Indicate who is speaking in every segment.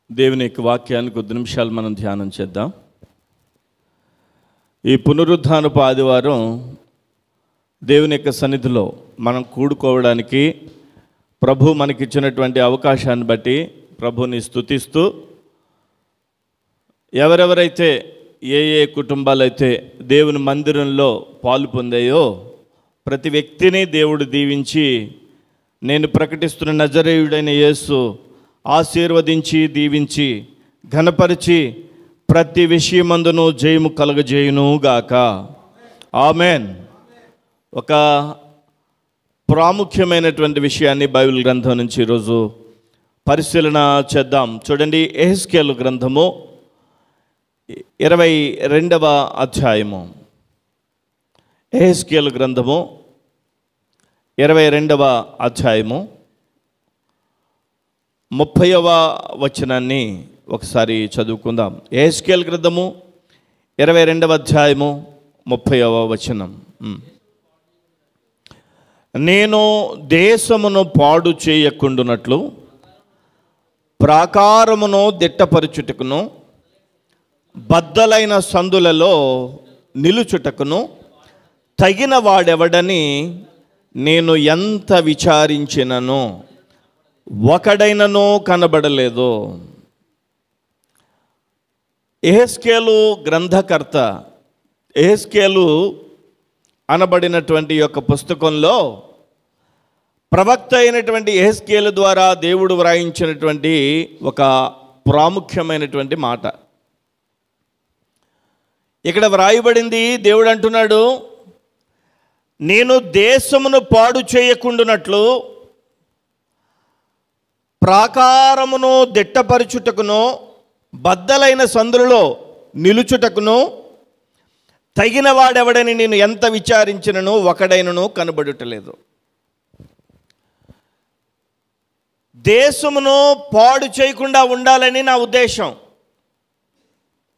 Speaker 1: దేవుని యొక్క వాక్యాన్ని కొద్ది నిమిషాలు మనం ధ్యానం చేద్దాం. ఈ పునరుద్ధానపు ఆదివారం దేవుని యొక్క సన్నిధిలో మనం కూడుకోవడానికి ప్రభు మనకిచ్చినటువంటి అవకాశాన్ని బట్టి ప్రభుని స్తుతిస్తూ, ఎవరెవరైతే ఏ కుటుంబాలైతే దేవుని మందిరంలో పాలు పొందాయో ప్రతి వ్యక్తిని దేవుడు దీవించి, నేను ప్రకటిస్తున్న నజరేయుడైన యేసు ఆశీర్వదించి దీవించి ఘనపరిచి ప్రతి విషయమందును జయము కలుగజేయును గాక. ఆమెన్. ఒక ప్రాముఖ్యమైనటువంటి విషయాన్ని బైబిల్ గ్రంథం నుంచి ఈరోజు పరిశీలన చేద్దాం. చూడండి, యెహెజ్కేలు గ్రంథము 22వ అధ్యాయము. యెహెజ్కేలు గ్రంథము 22వ అధ్యాయము 30వ వచనాన్ని ఒకసారి చదువుకుందాం. యెహెజ్కేలు గ్రంథము 22వ అధ్యాయము 30వ వచనం. నేను దేశమును పాడు చేయకుండునట్లు ప్రాకారమును దిట్టపరచుటకును బద్దలైన సందులలో నిలుచుటకును తగిన వాడెవడని నేను ఎంత విచారించినను ఒకడైనను కనబడలేదు. యెహెజ్కేలు గ్రంథకర్త, యెహెజ్కేలు అనబడినటువంటి యొక్క పుస్తకంలో ప్రవక్త అయినటువంటి యెహెజ్కేలు ద్వారా దేవుడు వ్రాయించినటువంటి ఒక ప్రాముఖ్యమైనటువంటి మాట ఇక్కడ వ్రాయబడింది. దేవుడు అంటున్నాడు, నేను దేశమును పాడు చేయకుండునట్లు ప్రాకారమును దిట్టపరచుటకును బద్దలైన సందులలో నిలుచుటకును తగిన వాడెవడని నేను ఎంత విచారించినను ఒకడైనను కనబడుటలేదు. దేశమును పాడు చేయకుండా ఉండాలని నా ఉద్దేశం.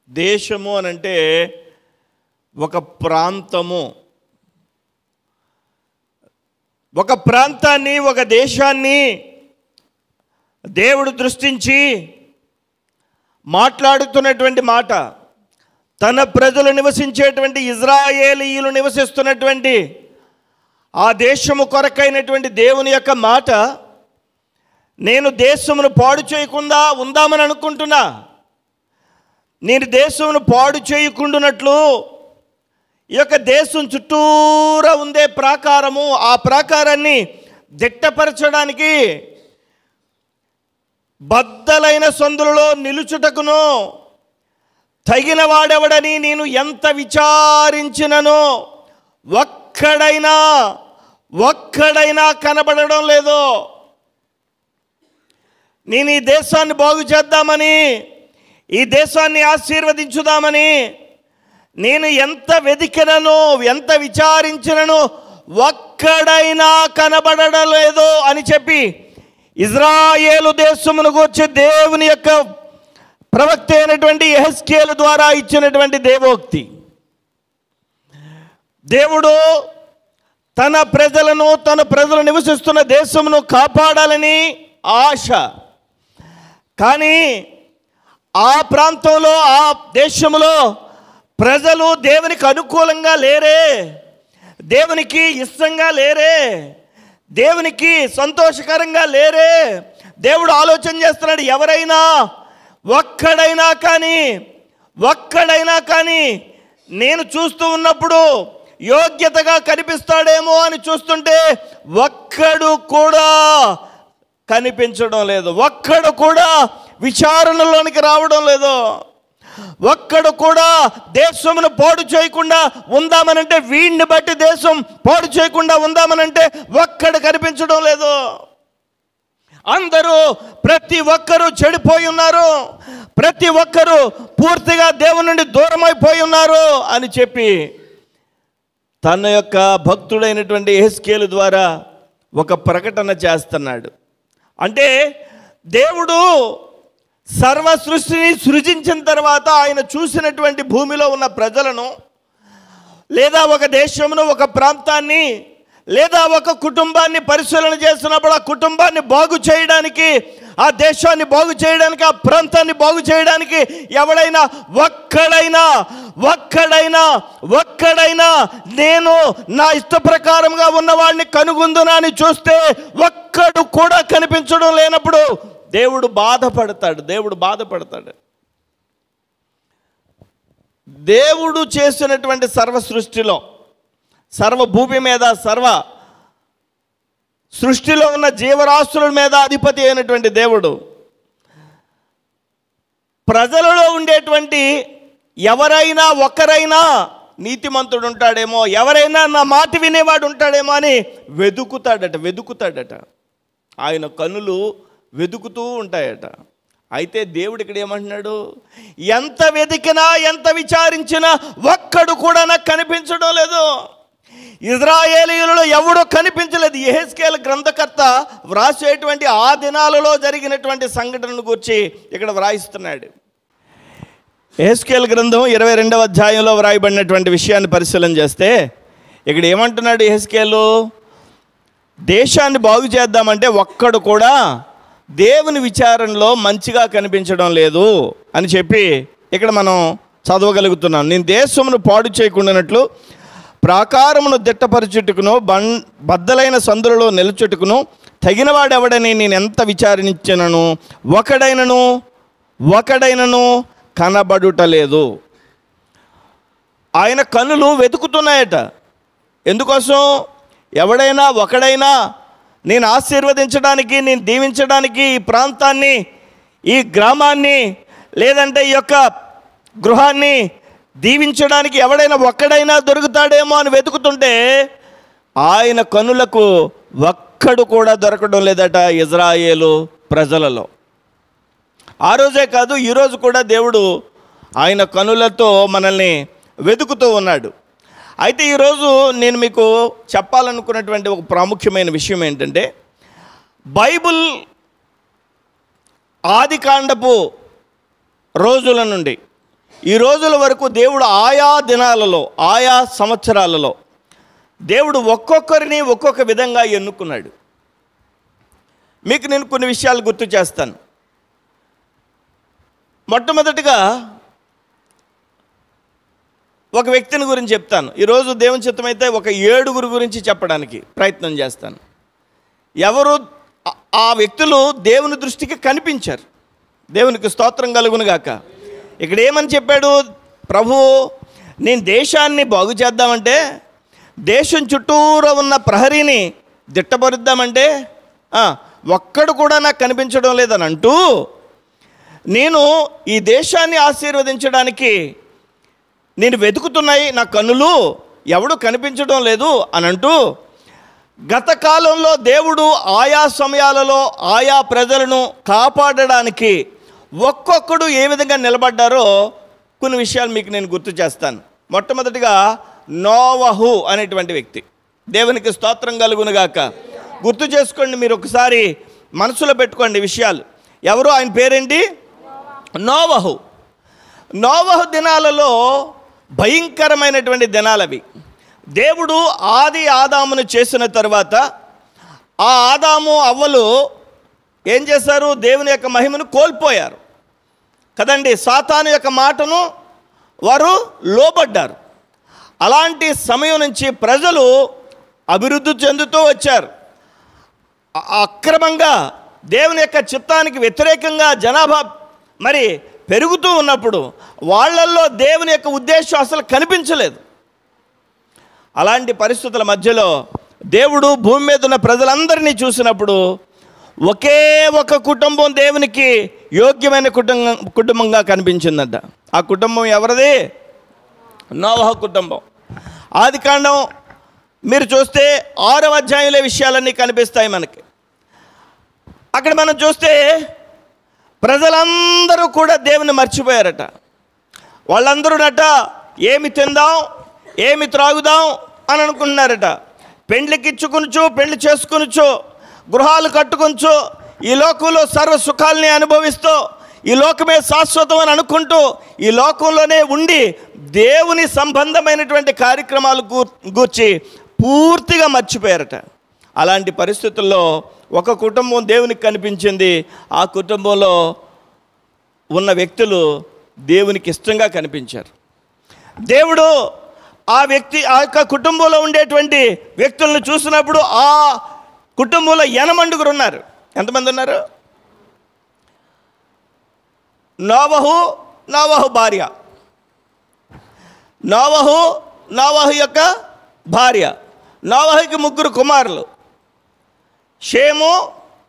Speaker 1: దేశము అనంటే ఒక ప్రాంతము, ఒక ప్రాంతాన్ని, ఒక దేశాన్ని దేవుడు దృష్టించి మాట్లాడుతున్నటువంటి మాట. తన ప్రజలు నివసించేటువంటి ఇజ్రాయేలీయులు నివసిస్తున్నటువంటి ఆ దేశము కొరకైనటువంటి దేవుని యొక్క మాట. నేను దేశమును పాడు చేయకుండా ఉందామని అనుకుంటున్నా. నేను దేశమును పాడు చేయకుండానట్లు ఈ యొక్క దేశం చుట్టూరా ఉండే ప్రాకారము, ఆ ప్రాకారాన్ని దిట్టపరచడానికి బద్దలైన సందులలో నిలుచుటకును తగిన వాడెవడని నేను ఎంత విచారించినను ఒక్కడైనా కనబడడం లేదు. నేను ఈ దేశాన్ని బాగు చేద్దామని, ఈ దేశాన్ని ఆశీర్వదించుదామని నేను ఎంత వెతికినను, ఎంత విచారించినను ఒక్కడైనా కనబడడం లేదు అని చెప్పి ఇజ్రాయేలు దేశమును గూర్చి దేవుని యొక్క ప్రవక్త అయినటువంటి యెహెజ్కేలు ద్వారా ఇచ్చినటువంటి దేవోక్తి. దేవుడు తన ప్రజలు నివసిస్తున్న దేశమును కాపాడాలని ఆశ. కానీ ఆ ప్రాంతంలో, ఆ దేశంలో ప్రజలు దేవునికి అనుకూలంగా లేరే, దేవునికి ఇష్టంగా లేరే, దేవునికి సంతోషకరంగా లేరే. దేవుడు ఆలోచన చేస్తున్నాడు, ఎవరైనా ఒక్కడైనా కానీ నేను చూస్తూ ఉన్నప్పుడు యోగ్యతగా కనిపిస్తాడేమో అని చూస్తుంటే ఒక్కడు కూడా కనిపించడం లేదు. ఒక్కడు కూడా విచారణలోనికి రావడం లేదు. ఒక్కడు కూడా దేశమును పాడు చేయకుండా ఉందామనంటే, వీడిని బట్టి దేశం పాడు చేయకుండా ఉందామనంటే ఒక్కడు కనిపించడం లేదు. అందరూ, ప్రతి ఒక్కరూ చెడిపోయి ఉన్నారు, ప్రతి ఒక్కరూ పూర్తిగా దేవుని నుండి దూరం అయిపోయి ఉన్నారు అని చెప్పి తన యొక్క భక్తుడైనటువంటి యెహెజ్కేలు ద్వారా ఒక ప్రకటన చేస్తున్నాడు. అంటే దేవుడు సర్వ సృష్టిని సృజించిన తర్వాత ఆయన చూసినటువంటి భూమిలో ఉన్న ప్రజలను, లేదా ఒక దేశమును, ఒక ప్రాంతాన్ని లేదా ఒక కుటుంబాన్ని పరిశీలన చేస్తున్నప్పుడు ఆ కుటుంబాన్ని బాగు చేయడానికి, ఆ దేశాన్ని బాగు చేయడానికి, ఆ ప్రాంతాన్ని బాగు చేయడానికి ఎవడైనా ఒక్కడైనా నేను నా ఇష్ట ప్రకారంగా ఉన్నవాడిని కనుగొందునా అని చూస్తే ఒక్కడు కూడా కనిపించడం లేనప్పుడు దేవుడు బాధపడతాడు. దేవుడు చేసినటువంటి సర్వ సృష్టిలో, సర్వ భూమి మీద, సర్వ సృష్టిలో ఉన్న జీవరాశుల మీద అధిపతి అయినటువంటి దేవుడు ప్రజలలో ఉండేటువంటి ఎవరైనా ఒక్కరైనా నీతిమంతుడు ఉంటాడేమో, ఎవరైనా నా మాట వినేవాడు ఉంటాడేమో అని వెతుకుతాడట. ఆయన కన్నులు వెతుకుతూ ఉంటాయట. అయితే దేవుడు ఇక్కడ ఏమంటున్నాడు, ఎంత వెతికినా ఎంత విచారించినా ఒక్కడు కూడా నాకు కనిపించడం లేదు. ఇజ్రాయేలీయులలో ఎవడో కనిపించలేదు. యెహెజ్కేలు గ్రంథకర్త వ్రాసేటువంటి ఆ దినాలలో జరిగినటువంటి సంఘటనను గురించి ఇక్కడ వ్రాయిస్తున్నాడు. యెహెజ్కేలు గ్రంథం 22వ అధ్యాయంలో వ్రాయబడినటువంటి విషయాన్ని పరిశీలన చేస్తే ఇక్కడ ఏమంటున్నాడు యెహెజ్కేలు, దేశాన్ని బాగు చేద్దామంటే ఒక్కడు కూడా దేవుని విచారణలో మంచిగా కనిపించడం లేదు అని చెప్పి ఇక్కడ మనం చదవగలుగుతున్నాం. నేను దేశమును పాడు చేయకుండానట్లు ప్రాకారమును దిట్టపరచుటకును బద్దలైన సందులలో నిలుచుటకును తగినవాడెవడని నేను ఎంత విచారించినను ఒకడైనను కనబడుటలేదు. ఆయన కన్నులు వెతుకుతున్నాయట. ఎందుకోసం? ఒకడైనా నేను ఆశీర్వదించడానికి, నేను దీవించడానికి ఈ ప్రాంతాన్ని, ఈ గ్రామాన్ని, లేదంటే ఈ యొక్క గృహాన్ని దీవించడానికి ఒక్కడైనా దొరుకుతాడేమో అని వెతుకుతుంటే ఆయన కన్నులకు ఒక్కడు కూడా దొరకడం లేదట ఇజ్రాయేలు ప్రజలలో. ఆ రోజే కాదు, ఈరోజు కూడా దేవుడు ఆయన కన్నులతో మనల్ని వెతుకుతూ ఉన్నాడు. అయితే ఈరోజు నేను మీకు చెప్పాలనుకున్నటువంటి ఒక ప్రాముఖ్యమైన విషయం ఏంటంటే, బైబిల్ ఆదికాండపు రోజుల నుండి ఈ రోజుల వరకు దేవుడు ఆయా దినాలలో, ఆయా సంవత్సరాలలో దేవుడు ఒక్కొక్కరిని ఒక్కొక్క విధంగా ఎన్నుకున్నాడు. మీకు నేను కొన్ని విషయాలు గుర్తు చేస్తాను. మొట్టమొదటిగా ఒక వ్యక్తిని గురించి చెప్తాను. ఈరోజు దేవుని చిత్తమైతే ఒక 7 గురించి చెప్పడానికి ప్రయత్నం చేస్తాను. ఎవరు ఆ వ్యక్తులు దేవుని దృష్టికి కనిపించారు. దేవునికి స్తోత్రం కలుగునుగాక. ఇక్కడ ఏమని చెప్పాడు ప్రభువు, నేను దేశాన్ని బాగు చేద్దామంటే, దేశం చుట్టూరా ఉన్న ప్రహరీని దిట్టపరుద్దామంటే ఒక్కడు కూడా నాకు కనిపించడం లేదని అంటూ, నేను ఈ దేశాన్ని ఆశీర్వదించడానికి నేను వెతుకుతున్నాయి నా కన్నులు, ఎవడు కనిపించడం లేదు అని అంటూ, గత కాలంలో దేవుడు ఆయా సమయాలలో ఆయా ప్రజలను కాపాడడానికి ఒక్కొక్కడు ఏ విధంగా నిలబడ్డారో కొన్ని విషయాలు మీకు నేను గుర్తు చేస్తాను. మొట్టమొదటిగా నోవహు అనేటువంటి వ్యక్తి. దేవునికి స్తోత్రం కలుగునుగాక. గుర్తు చేసుకోండి, మీరు ఒకసారి మనసులో పెట్టుకోండి విషయాలు. ఎవరు? ఆయన పేరేంటి? నోవహు. నోవహు దినాలలో భయంకరమైనటువంటి దినాలవి. దేవుడు ఆదామును చేసిన తర్వాత ఆ ఆదాము అవ్వలు ఏం చేశారు? దేవుని యొక్క మహిమను కోల్పోయారు కదండి. సాతాను యొక్క మాటను వారు లోబడ్డారు. అలాంటి సమయం నుంచి ప్రజలు అభివృద్ధి చెందుతూ వచ్చారు. అక్రమంగా దేవుని యొక్క చిత్తానికి వ్యతిరేకంగా జనాభా మరి పెరుగుతూ ఉన్నప్పుడు వాళ్ళల్లో దేవుని యొక్క ఉద్దేశం అసలు కనిపించలేదు. అలాంటి పరిస్థితుల మధ్యలో దేవుడు భూమి మీద ఉన్న ప్రజలందరినీ చూసినప్పుడు ఒకే ఒక కుటుంబం దేవునికి యోగ్యమైన కుటుంబంగా కనిపించిందంట. ఆ కుటుంబం ఎవరిది? నోవహు కుటుంబం. ఆదికాండం మీరు చూస్తే 6వ అధ్యాయంలో విషయాలన్నీ కనిపిస్తాయి మనకి. అక్కడ మనం చూస్తే ప్రజలందరూ కూడా దేవుని మర్చిపోయారట. వాళ్ళందరూనట ఏమి తిందాం, ఏమి త్రాగుదాం అని అనుకుంటున్నారట. పెండ్లికిచ్చుకొనుచు, పెళ్లి చేసుకొనుచు, గృహాలు కట్టుకొంచు, ఈ లోకంలో సర్వ సుఖాలని అనుభవిస్తూ, ఈ లోకమే శాశ్వతం అని అనుకుంటూ, ఈ లోకంలోనే ఉండి దేవుని సంబంధమైనటువంటి కార్యక్రమాలు గూర్చి పూర్తిగా మర్చిపోయారట. అలాంటి పరిస్థితుల్లో ఒక కుటుంబం దేవునికి కనిపించింది. ఆ కుటుంబంలో ఉన్న వ్యక్తులు దేవునికి ఇష్టంగా కనిపించారు. దేవుడు ఆ యొక్క కుటుంబంలో ఉండేటువంటి వ్యక్తులను చూసినప్పుడు ఆ కుటుంబంలో 8 ఉన్నారు. ఎంతమంది ఉన్నారు? నోవహు భార్య, నోవహు యొక్క భార్య, నోవహుకి 3 కుమారులు, షేము,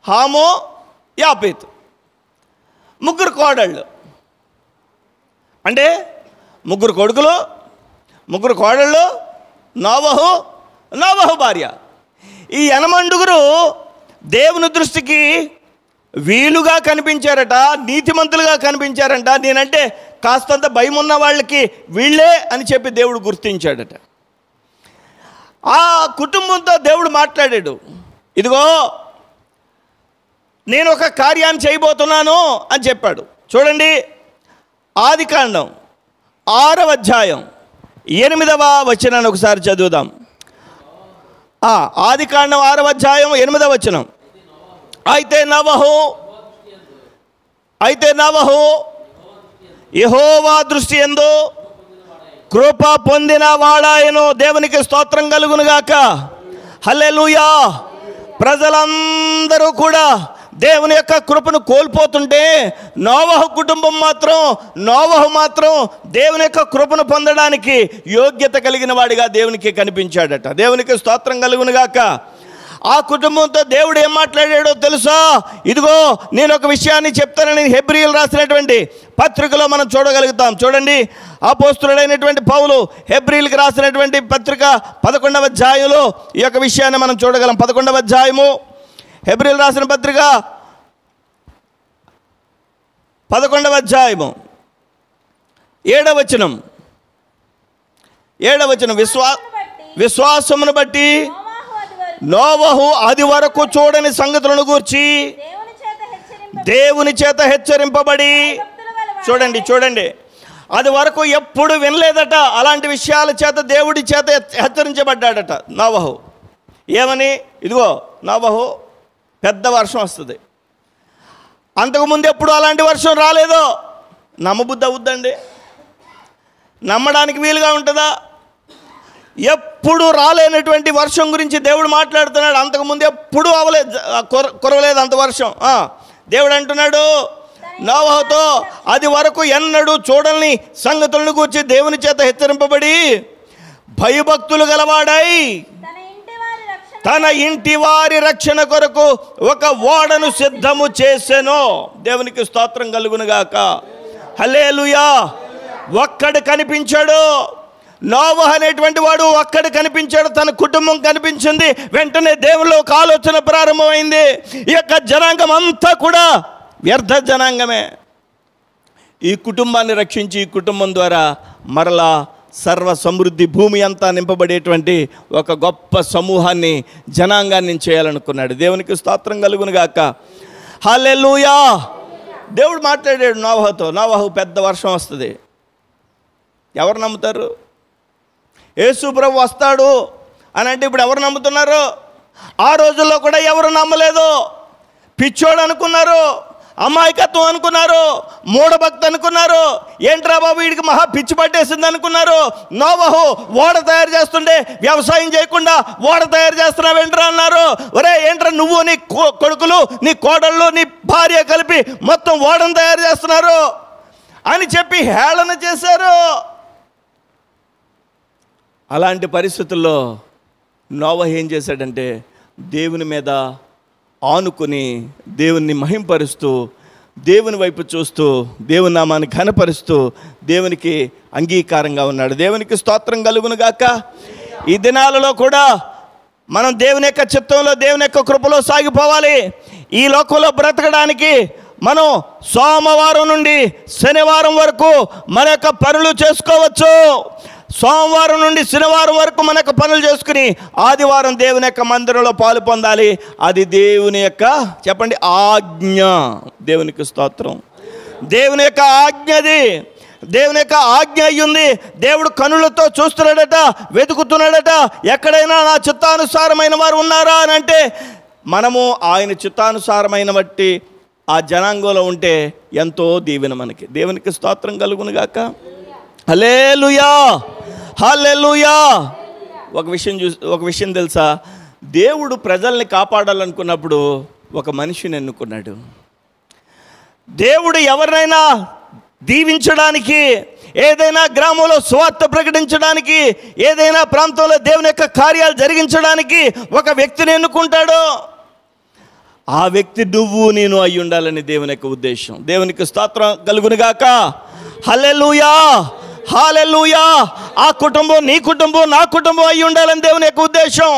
Speaker 1: హాము, యాపేతు. 3 కోడళ్ళు. అంటే 3 కొడుకులు, 3 కోడళ్ళు, నోవహు భార్య. ఈ 8 దేవుని దృష్టికి వీలుగా కనిపించారట, నీతిమంతులుగా కనిపించారంట. నేనంటే కాస్తంత భయం ఉన్న వాళ్ళకి వీళ్ళే అని చెప్పి దేవుడు గుర్తించాడట. ఆ కుటుంబంతో దేవుడు మాట్లాడాడు. ఇదిగో నేను ఒక కార్యాన్ని చేయబోతున్నాను అని చెప్పాడు. చూడండి, ఆదికాండం 6వ అధ్యాయం 8వ వచనాన్ని ఒకసారి చదువుదాం. ఆదికాండం 6వ అధ్యాయం 8వ వచనం. అయితే నోవహు యెహోవా దృష్టి యందు కృప పొందిన వాడాయను. దేవునికి స్తోత్రం కలుగునుగాక. హల్లెలూయా. ప్రజలందరూ కూడా దేవుని యొక్క కృపను కోల్పోతుంటే నోవహు మాత్రం దేవుని యొక్క కృపను పొందడానికి యోగ్యత కలిగిన వాడిగా దేవునికి కనిపించాడట. దేవునికి స్తోత్రం కలుగునుగాక. ఆ కుటుంబంతో దేవుడు ఏం మాట్లాడాడో తెలుసా? ఇదిగో నేను ఒక విషయాన్ని చెప్తానని హెబ్రీయులు రాసినటువంటి పత్రికలో మనం చూడగలుగుతాం. చూడండి, అపోస్తలుడైనటువంటి పౌలు హెబ్రీయులకు రాసినటువంటి పత్రిక 11వ అధ్యాయంలో ఈ యొక్క విషయాన్ని మనం చూడగలం. 11వ అధ్యాయము హెబ్రీయులు రాసిన పత్రిక 11వ అధ్యాయము 7వ వచనం. విశ్వాసమును బట్టి నోవహు అది వరకు చూడని సంగతులను గూర్చి దేవుని చేత హెచ్చరింపబడి. చూడండి, అది వరకు ఎప్పుడు వినలేదట. అలాంటి విషయాల చేత దేవుడి చేత హెచ్చరించబడ్డాడట నోవహు. ఏమని? ఇదిగో నోవహు, పెద్ద వర్షం వస్తుంది. అంతకుముందు ఎప్పుడు అలాంటి వర్షం రాలేదో. నమ్మబుద్ధి అవుద్దండి? నమ్మడానికి వీలుగా ఉంటుందా? ఎప్పుడు రాలేనటువంటి వర్షం గురించి దేవుడు మాట్లాడుతున్నాడు. అంతకుముందు ఎప్పుడు కురవలేదు అంత వర్షం. దేవుడు అంటున్నాడు నోవహుతో, అది వరకు ఎన్నడూ చూడని సంగతులను గురించి దేవుని చేత హెచ్చరింపబడి భయభక్తులు గలవాడై తన ఇంటి వారి రక్షణ కొరకు ఒక ఓడను సిద్ధము చేసెను. దేవునికి స్తోత్రం కలుగునుగాక. హల్లెలూయా. ఒక్కడు కనిపించాడు. నోవహు అనేటువంటి వాడు ఒక్కడు కనిపించాడు. తన కుటుంబం కనిపించింది. వెంటనే దేవునిలో ఒక ఆలోచన ప్రారంభమైంది. ఈ యొక్క జనాంగం అంతా కూడా వ్యర్థ జనాంగమే. ఈ కుటుంబాన్ని రక్షించి ఈ కుటుంబం ద్వారా మరలా సర్వ సమృద్ధి భూమి అంతా నింపబడేటువంటి ఒక గొప్ప సమూహాన్ని, జనాంగాన్ని చేయాలనుకున్నాడు. దేవునికి స్తోత్రం కలుగునుగాక. హల్లెలూయా. దేవుడు మాట్లాడాడు నోవహుతో. నోవహు, పెద్ద వర్షం వస్తుంది. ఎవరు నమ్ముతారు? యేసు ప్రభు వస్తాడు అని అంటే ఇప్పుడు ఎవరు నమ్ముతున్నారు? ఆ రోజుల్లో కూడా ఎవరు నమ్మలేదు. పిచ్చోడు అనుకున్నారు, అమాయకత్వం అనుకున్నారు, మూఢభక్తి అనుకున్నారు. ఏంట్రా బాబు వీడికి మహా పిచ్చి పట్టేసింది అనుకున్నారు. నోవహు ఓడ తయారు చేస్తుంటే వ్యవసాయం చేయకుండా ఓడ తయారు చేస్తున్నావేంట్రా అన్నారు. ఒరే ఏంట్రా నువ్వు, నీ కొడుకులు, నీ కోడళ్ళు, నీ భార్య కలిపి మొత్తం ఓడను తయారు చేస్తున్నారు అని చెప్పి హేళన చేశారు. అలాంటి పరిస్థితుల్లో నోవహు ఏం చేశాడంటే దేవుని మీద ఆనుకుని దేవుని మహింపరుస్తూ, దేవుని వైపు చూస్తూ, దేవుని నామాన్ని ఘనపరుస్తూ దేవునికి అంగీకారంగా ఉన్నాడు. దేవునికి స్తోత్రం కలుగునుగాక. ఈ దినాలలో కూడా మనం దేవుని యొక్క చిత్తంలో, దేవుని యొక్క కృపలో సాగిపోవాలి. ఈ లోకంలో బ్రతకడానికి మనం సోమవారం నుండి శనివారం వరకు మన యొక్క పనులు చేసుకోవచ్చు. సోమవారం నుండి శనివారం వరకు మన యొక్క పనులు చేసుకుని ఆదివారం దేవుని యొక్క మందిరంలో పాలు పొందాలి. అది దేవుని యొక్క, చెప్పండి, ఆజ్ఞ. దేవునికి స్తోత్రం. దేవుని యొక్క ఆజ్ఞది. దేవుని యొక్క ఆజ్ఞ అయ్యింది. దేవుడు కనులతో చూస్తున్నాడట, వెతుకుతున్నాడట, ఎక్కడైనా నా చిత్తానుసారమైన వారు ఉన్నారా అని. అంటే మనము ఆయన చిత్తానుసారమైన బట్టి ఆ జనాంగంలో ఉంటే ఎంతో దీవెన మనకి. దేవునికి స్తోత్రం కలుగును గాక. హల్లెలూయా, హల్లెలూయా. ఒక విషయం తెలుసా, దేవుడు ప్రజల్ని కాపాడాలనుకున్నప్పుడు ఒక మనిషిని ఎన్నుకున్నాడు. దేవుడు ఎవరినైనా దీవించడానికి, ఏదైనా గ్రామంలో సువార్త ప్రకటించడానికి, ఏదైనా ప్రాంతంలో దేవుని యొక్క కార్యాలు జరిగించడానికి ఒక వ్యక్తిని ఎన్నుకుంటాడు. ఆ వ్యక్తి నువ్వు నేను అయి ఉండాలని దేవుని యొక్క ఉద్దేశం. దేవునికి స్తోత్రం కలుగునుగాక. హల్లెలూయా, హల్లెలూయా. ఆ కుటుంబం నీ కుటుంబం, నా కుటుంబం అయి ఉండాలని దేవుని యొక్క ఉద్దేశం.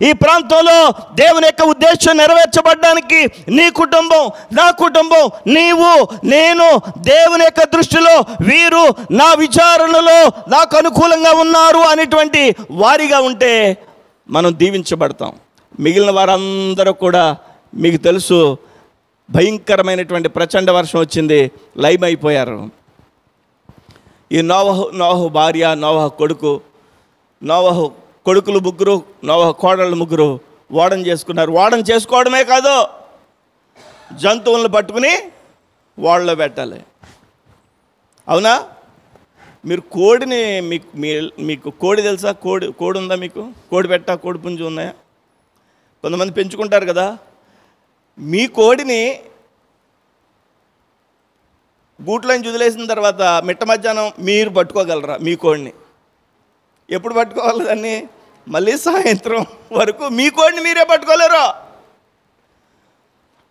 Speaker 1: ఈ ప్రాంతంలో దేవుని యొక్క ఉద్దేశం నెరవేర్చబడడానికి నీ కుటుంబం, నా కుటుంబం, నీవు నేను దేవుని యొక్క దృష్టిలో వీరు నా విచారణలో నాకు అనుకూలంగా ఉన్నారు అనేటువంటి వారిగా ఉంటే మనం దీవించబడతాం. మిగిలిన వారందరూ కూడా మీకు తెలుసు, భయంకరమైనటువంటి ప్రచండ వర్షం వచ్చింది, లైవ్ అయిపోయారు. ఈ నోవహు భార్య, నోవహు కొడుకులు ముగ్గురు, నోవహు కోడళ్ళు ముగ్గురు ఓడను చేసుకున్నారు. ఓడను చేసుకోవడమే కాదు, జంతువులను పట్టుకుని ఓడలో పెట్టాలి. అవునా? మీరు కోడిని, మీకు కోడి తెలుసా? కోడి ఉందా మీకు? కోడి పెట్ట, కోడి పుంజు ఉన్నాయా? కొంతమంది పెంచుకుంటారు కదా. మీ కోడిని గూట్లోంచి వదిలేసిన తర్వాత మిట్ట మధ్యాహ్నం మీరు పట్టుకోగలరా మీ కోడిని? ఎప్పుడు పట్టుకోవాలి దాన్ని? మళ్ళీ సాయంత్రం వరకు మీ కోడిని మీరే పట్టుకోలేరు.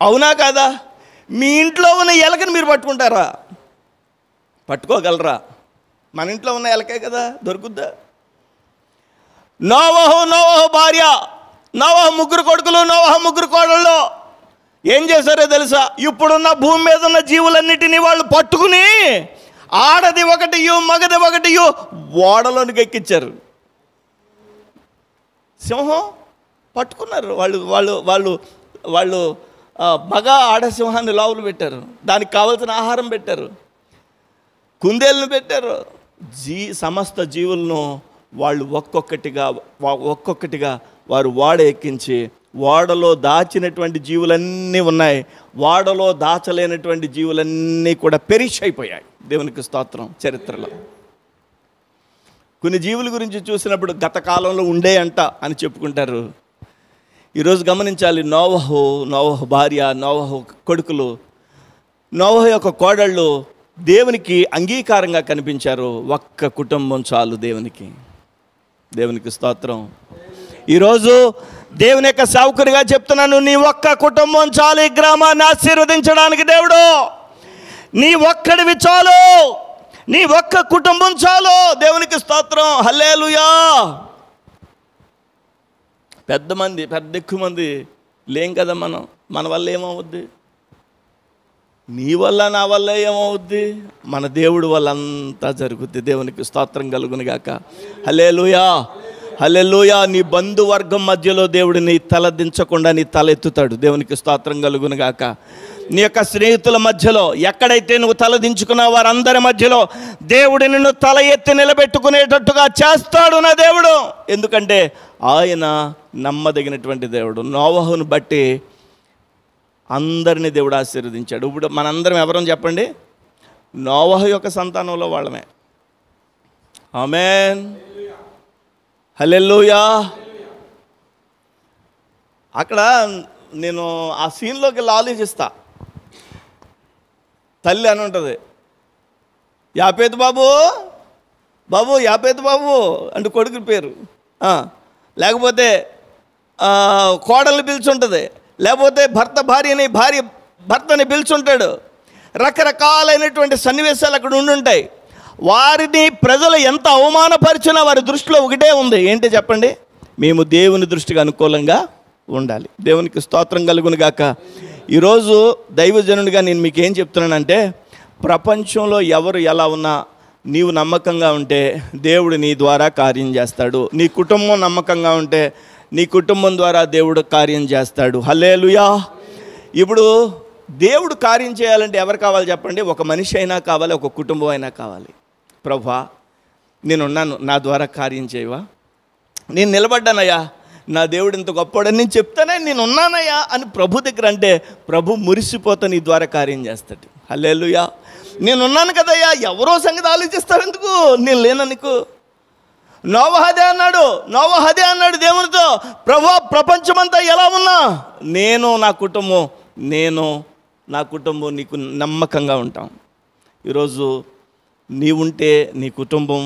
Speaker 1: అవునా కాదా? మీ ఇంట్లో ఉన్న ఎలకని మీరు పట్టుకుంటారా? పట్టుకోగలరా? మన ఇంట్లో ఉన్న ఎలకే కదా, దొరుకుద్దా? నోవహు భార్య, నోవహు ముగ్గురు కొడుకులు, నోవహు ముగ్గురు కోడళ్ళు ఏం చేశారో తెలుసా? ఇప్పుడున్న భూమి మీద ఉన్న జీవులన్నిటినీ వాళ్ళు పట్టుకుని, ఆడది ఒకటియు మగది ఒకటియు ఓడలోనికి ఎక్కించారు. సింహం పట్టుకున్నారు వాళ్ళు వాళ్ళు వాళ్ళు వాళ్ళు మగ ఆడ సింహాన్ని లోపల పెట్టారు. దానికి కావాల్సిన ఆహారం పెట్టారు, కుందేళ్ళను పెట్టారు. సమస్త జీవులను వాళ్ళు ఒక్కొక్కటిగా వారు ఓడ ఎక్కించి, ఓడలో దాచినటువంటి జీవులన్నీ ఉన్నాయి, ఓడలో దాచలేనటువంటి జీవులన్నీ కూడా పెరిష్ అయిపోయాయి. దేవునికి స్తోత్రం. చరిత్రలో కొన్ని జీవుల గురించి చూసినప్పుడు గత కాలంలో ఉండే అంట అని చెప్పుకుంటారు. ఈరోజు గమనించాలి, నోవహు భార్య, నోవహు కొడుకులు, నోవహు యొక్క కోడళ్ళు దేవునికి అంగీకారంగా కనిపించారు. ఒక్క కుటుంబం చాలు దేవునికి. దేవునికి స్తోత్రం. ఈరోజు దేవుని యొక్క సేవకునిగా చెప్తున్నాను, నీ ఒక్క కుటుంబం చాలు ఈ గ్రామాన్ని ఆశీర్వదించడానికి. దేవుడు నీ ఒక్కడివి చాలు, నీ ఒక్క కుటుంబం చాలు. దేవునికి స్తోత్రం. హల్లెలూయా. పెద్ద ఎక్కువ మంది లేం కదా. మన వల్ల ఏమవుద్ది? నీ వల్ల నా వల్ల ఏమవుద్ది? మన దేవుడు వల్ల అంతా జరుగుద్ది. దేవునికి స్తోత్రం కలుగునుగాక. హల్లెలూయా, హల్లెలూయా. నీ బంధువర్గం మధ్యలో దేవుడు నీ తల దించకుండా నీ తల ఎత్తుతాడు. దేవునికి స్తోత్రం కలుగునుగాక. నీ యొక్క స్నేహితుల మధ్యలో ఎక్కడైతే నువ్వు తల దించుకున్న వారందరి మధ్యలో దేవుడు నిన్ను తల ఎత్తి నిలబెట్టుకునేటట్టుగా చేస్తాడు నా దేవుడు. ఎందుకంటే ఆయన నమ్మదగినటువంటి దేవుడు. నోవహును బట్టి అందరినీ దేవుడు ఆశీర్వదించాడు. ఇప్పుడు మనందరం ఎవరని చెప్పండి? నోవహు యొక్క సంతానంలో వాళ్ళమే. ఆమేన్, హల్లెలూయా. అక్కడ నేను ఆ సీన్లోకి వెళ్ళి ఆలోచిస్తా. తల్లి అని ఉంటుంది, యాపేతు బాబు యాపేతు బాబు అంటే కొడుకు పేరు. లేకపోతే కోడల్ని పిలుచుంటుంది, లేకపోతే భర్తని పిలుచుంటాడు. రకరకాలైనటువంటి సన్నివేశాలు అక్కడ ఉండుంటాయి. వారిని ప్రజలు ఎంత అవమానపరిచినా వారి దృష్టిలో ఒకటే ఉంది. ఏంటి చెప్పండి? మేము దేవుని దృష్టికి అనుకూలంగా ఉండాలి. దేవునికి స్తోత్రం కలుగునుగాక. ఈరోజు దైవజనుడిగా నేను మీకు ఏం చెప్తున్నానంటే, ప్రపంచంలో ఎవరు ఎలా ఉన్నా నీవు నమ్మకంగా ఉంటే దేవుడు నీ ద్వారా కార్యం చేస్తాడు. నీ కుటుంబం నమ్మకంగా ఉంటే నీ కుటుంబం ద్వారా దేవుడు కార్యం చేస్తాడు. హల్లెలూయా. ఇప్పుడు దేవుడు కార్యం చేయాలంటే ఎవరు కావాలి చెప్పండి? ఒక మనిషి అయినా కావాలి, ఒక కుటుంబం అయినా కావాలి. ప్రభువా నేనున్నాను, నా ద్వారా కార్యం చేయవా, నేను నిలబడ్డానయ్యా, నా దేవుడు ఇంత గొప్పవాడని నేను చెప్తానే, నేను ఉన్నానయ్యా అని ప్రభు దగ్గర అంటే ప్రభు మురిసిపోతా నీ ద్వారా కార్యం చేస్తాడు. హల్లెలూయా. నేనున్నాను కదయ్యా, ఎవరో సంగతి ఆలోచిస్తావు ఎందుకు, నేను లేనా నీకు. నోవహు అదే అన్నాడు దేవునితో, ప్రభువా ప్రపంచమంతా ఎలా ఉన్నా నేను నా కుటుంబం నీకు నమ్మకంగా ఉంటాం. ఈరోజు నీవుంటే, నీ కుటుంబం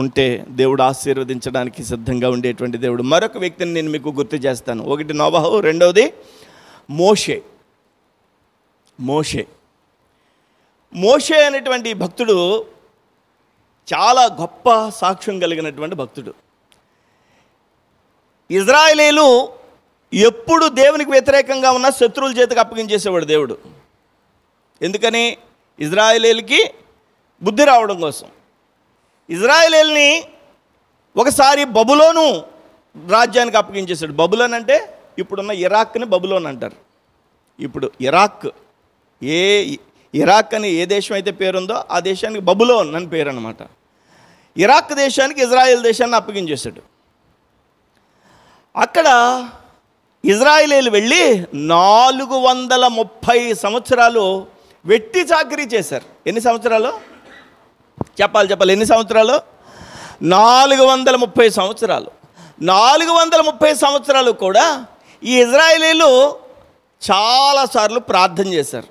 Speaker 1: ఉంటే దేవుడు ఆశీర్వదించడానికి సిద్ధంగా ఉండేటువంటి దేవుడు. మరొక వ్యక్తిని నేను మీకు గుర్తు చేస్తాను. ఒకటి నోవహు, రెండవది మోషే అనేటువంటి భక్తుడు చాలా గొప్ప సాక్ష్యం కలిగినటువంటి భక్తుడు. ఇజ్రాయేలీలు ఎప్పుడు దేవునికి వ్యతిరేకంగా ఉన్న శత్రువుల చేతికి అప్పగించేసేవాడు దేవుడు. ఎందుకని? ఇజ్రాయేలీలకి బుద్ధి రావడం కోసం. ఇజ్రాయేలీల్ని ఒకసారి బబులోను రాజ్యానికి అప్పగించేశాడు. బబులోన్ అంటే ఇప్పుడున్న ఇరాక్ని బబులోన్ అంటారు. ఇప్పుడు ఇరాక్ అని ఏ దేశం అయితే పేరుందో ఆ దేశానికి బబులోన్ అని పేరు అనమాట. ఇరాక్ దేశానికి ఇజ్రాయెల్ దేశాన్ని అప్పగించేశాడు. అక్కడ ఇజ్రాయేలీలు వెళ్ళి 430 సంవత్సరాలు వెట్టి చాకరీ చేశారు. ఎన్ని సంవత్సరాలు చెప్పాలి, ఎన్ని సంవత్సరాలు? 430 సంవత్సరాలు. 430 సంవత్సరాలు కూడా ఈ ఇజ్రాయేలీలు చాలాసార్లు ప్రార్థన చేశారు,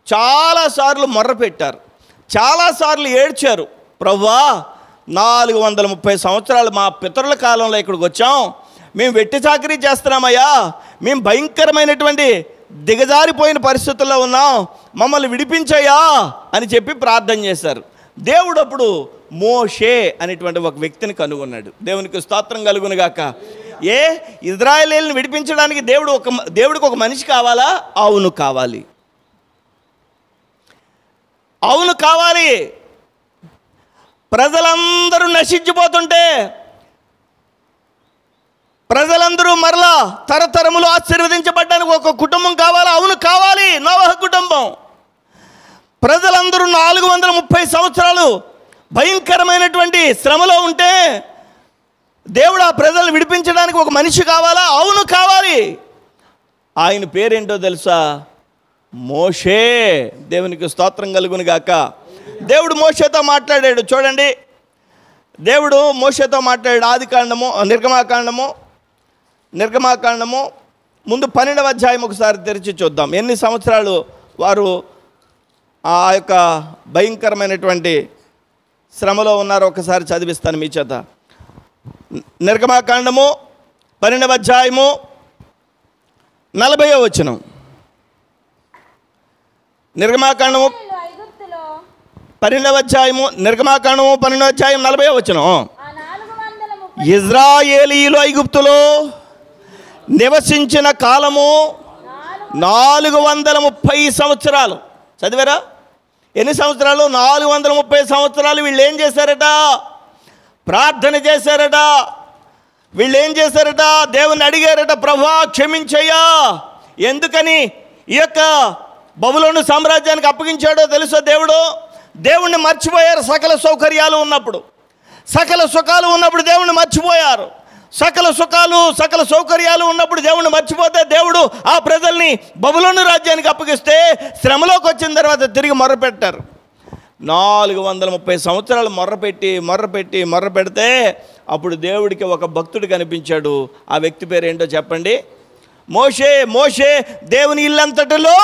Speaker 1: చాలాసార్లు మొర్ర పెట్టారు, చాలాసార్లు ఏడ్చారు. ప్రభువా 430 సంవత్సరాలు మా పితరుల కాలంలో ఇక్కడికి వచ్చాం, మేము వెట్టి చాకరీ చేస్తున్నామయ్యా, మేము భయంకరమైనటువంటి దిగజారిపోయిన పరిస్థితుల్లో ఉన్నాం, మమ్మల్ని విడిపించయ్యా అని చెప్పి ప్రార్థన చేశారు. దేవుడు అప్పుడు మోషే అనేటువంటి ఒక వ్యక్తిని కనుగొన్నాడు. దేవునికి స్తోత్రం కలుగునుగాక. ఇజ్రాయేలీలను విడిపించడానికి దేవుడికి ఒక మనిషి కావాలా? అవును కావాలి. ప్రజలందరూ నశించిపోతుంటే, ప్రజలందరూ మరలా తరతరములు ఆశీర్వదించబడ్డానికి ఒక కుటుంబం కావాలా? అవును కావాలి. నోవహు కుటుంబం. ప్రజలందరూ 430 సంవత్సరాలు భయంకరమైనటువంటి శ్రమలో ఉంటే దేవుడు ఆ ప్రజలను విడిపించడానికి ఒక మనిషి కావాలా? అవును కావాలి. ఆయన పేరేంటో తెలుసా? మోషే. దేవునికి స్తోత్రం కలుగును గాక. దేవుడు మోషేతో మాట్లాడాడు. చూడండి, దేవుడు మోషేతో మాట్లాడాడు. ఆదికాండము, నిర్గమాకాండము ముందు 12వ అధ్యాయం ఒకసారి తెరిచి చూద్దాం. ఎన్ని సంవత్సరాలు వారు ఆ యొక్క భయంకరమైనటువంటి శ్రమలో ఉన్నారో ఒకసారి చదివిస్తాను మీ చేత. నిర్గమాకాండము 12వ అధ్యాయము 40వ వచనం. నిర్గమాకాండము 12వ అధ్యాయము 12వ వచనం. ఇజ్రాయేలీయులు ఐగుప్తులో నివసించిన కాలము 430 సంవత్సరాలు. చదివారా? ఎన్ని సంవత్సరాలు? 430 సంవత్సరాలు. వీళ్ళు ఏం చేశారట? ప్రార్థన చేశారట. వీళ్ళు ఏం చేశారట? దేవుని అడిగారట, ప్రభువా క్షమించయ్యా. ఎందుకని ఈ యొక్క బబులోను సామ్రాజ్యానికి అప్పగించాడో తెలుసా? దేవుణ్ణి మర్చిపోయారు. సకల సౌకర్యాలు ఉన్నప్పుడు, సకల సుఖాలు ఉన్నప్పుడు దేవుణ్ణి మర్చిపోయారు. సకల సౌకర్యాలు ఉన్నప్పుడు దేవుణ్ణి మర్చిపోతే దేవుడు ఆ ప్రజల్ని బబులోను రాజ్యానికి అప్పగిస్తే శ్రమలోకి వచ్చిన తర్వాత తిరిగి మొర్రపెట్టారు. 430 సంవత్సరాలు మొర్ర పెడితే అప్పుడు దేవుడికి ఒక భక్తుడు కనిపించాడు. ఆ వ్యక్తి పేరు ఏంటో చెప్పండి? మోషే దేవుని ఇల్లంతటిలో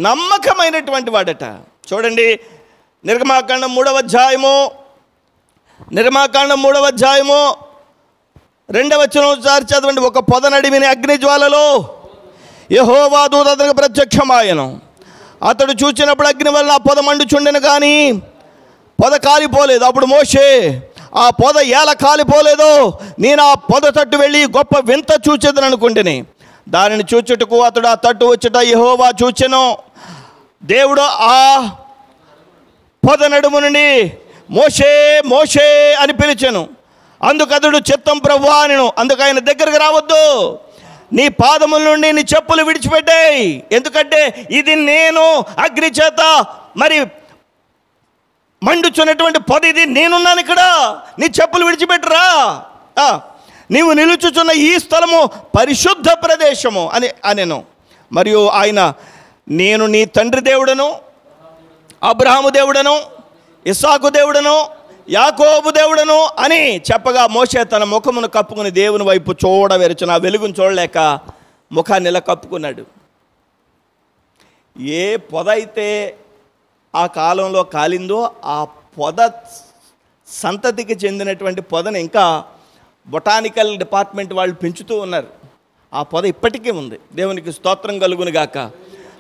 Speaker 1: నమ్మకమైనటువంటి వాడట. చూడండి, నిర్గమాకాండం 3వ అధ్యాయము 2వ వచనం ఒకసారి చదవండి. ఒక పొద నడిమిన అగ్నిజ్వాలలో యెహోవా దూత అతనికి ప్రత్యక్షమాయెను. అతడు చూచినప్పుడు అగ్ని వలన ఆ పొద మండుచుండెను, కానీ పొద కాలిపోలేదు. అప్పుడు మోషే, ఆ పొద ఎలా కాలిపోలేదో నేను ఆ పొద తట్టు వెళ్ళి గొప్ప వింత చూచేదని అనుకుంటుని. దానిని చూచుటకు అతడు ఆ తట్టు వచ్చుట యెహోవా చూచెను. దేవుడు ఆ పొద నడుము నుండి మోషే అని పిలిచెను. అందుకు అతడు చిత్తం ప్రభువా అనెను. అందుకు ఆయన దగ్గరకు రావద్దు, నీ పాదముల నుండి నీ చెప్పులు విడిచిపెట్టాయి, ఎందుకంటే ఇది నేను అగ్ని చేత మరి మండుచున్నటువంటి పొద ఇది, నేనున్నాను ఇక్కడ, నీ చెప్పులు విడిచిపెట్టురా, నీవు నిలుచుచున్న ఈ స్థలము పరిశుద్ధ ప్రదేశము అని అనెను. మరియు ఆయన, నేను నీ తండ్రి దేవుడను, అబ్రహాము దేవుడను, ఇస్సాకు దేవుడను, యాకోబు దేవుడను అని చెప్పగా మోషే తన ముఖమును కప్పుకుని దేవుని వైపు చూడవెరచున ఆ వెలుగును చూడలేక ముఖాన్ని ఇలా కప్పుకున్నాడు. ఏ పొద అయితే ఆ కాలంలో కాలిందో ఆ పొద సంతతికి చెందినటువంటి పొదను ఇంకా బొటానికల్ డిపార్ట్మెంట్ వాళ్ళు పెంచుతూ ఉన్నారు. ఆ పొద ఇప్పటికీ ఉంది. దేవునికి స్తోత్రం కలుగును గాక.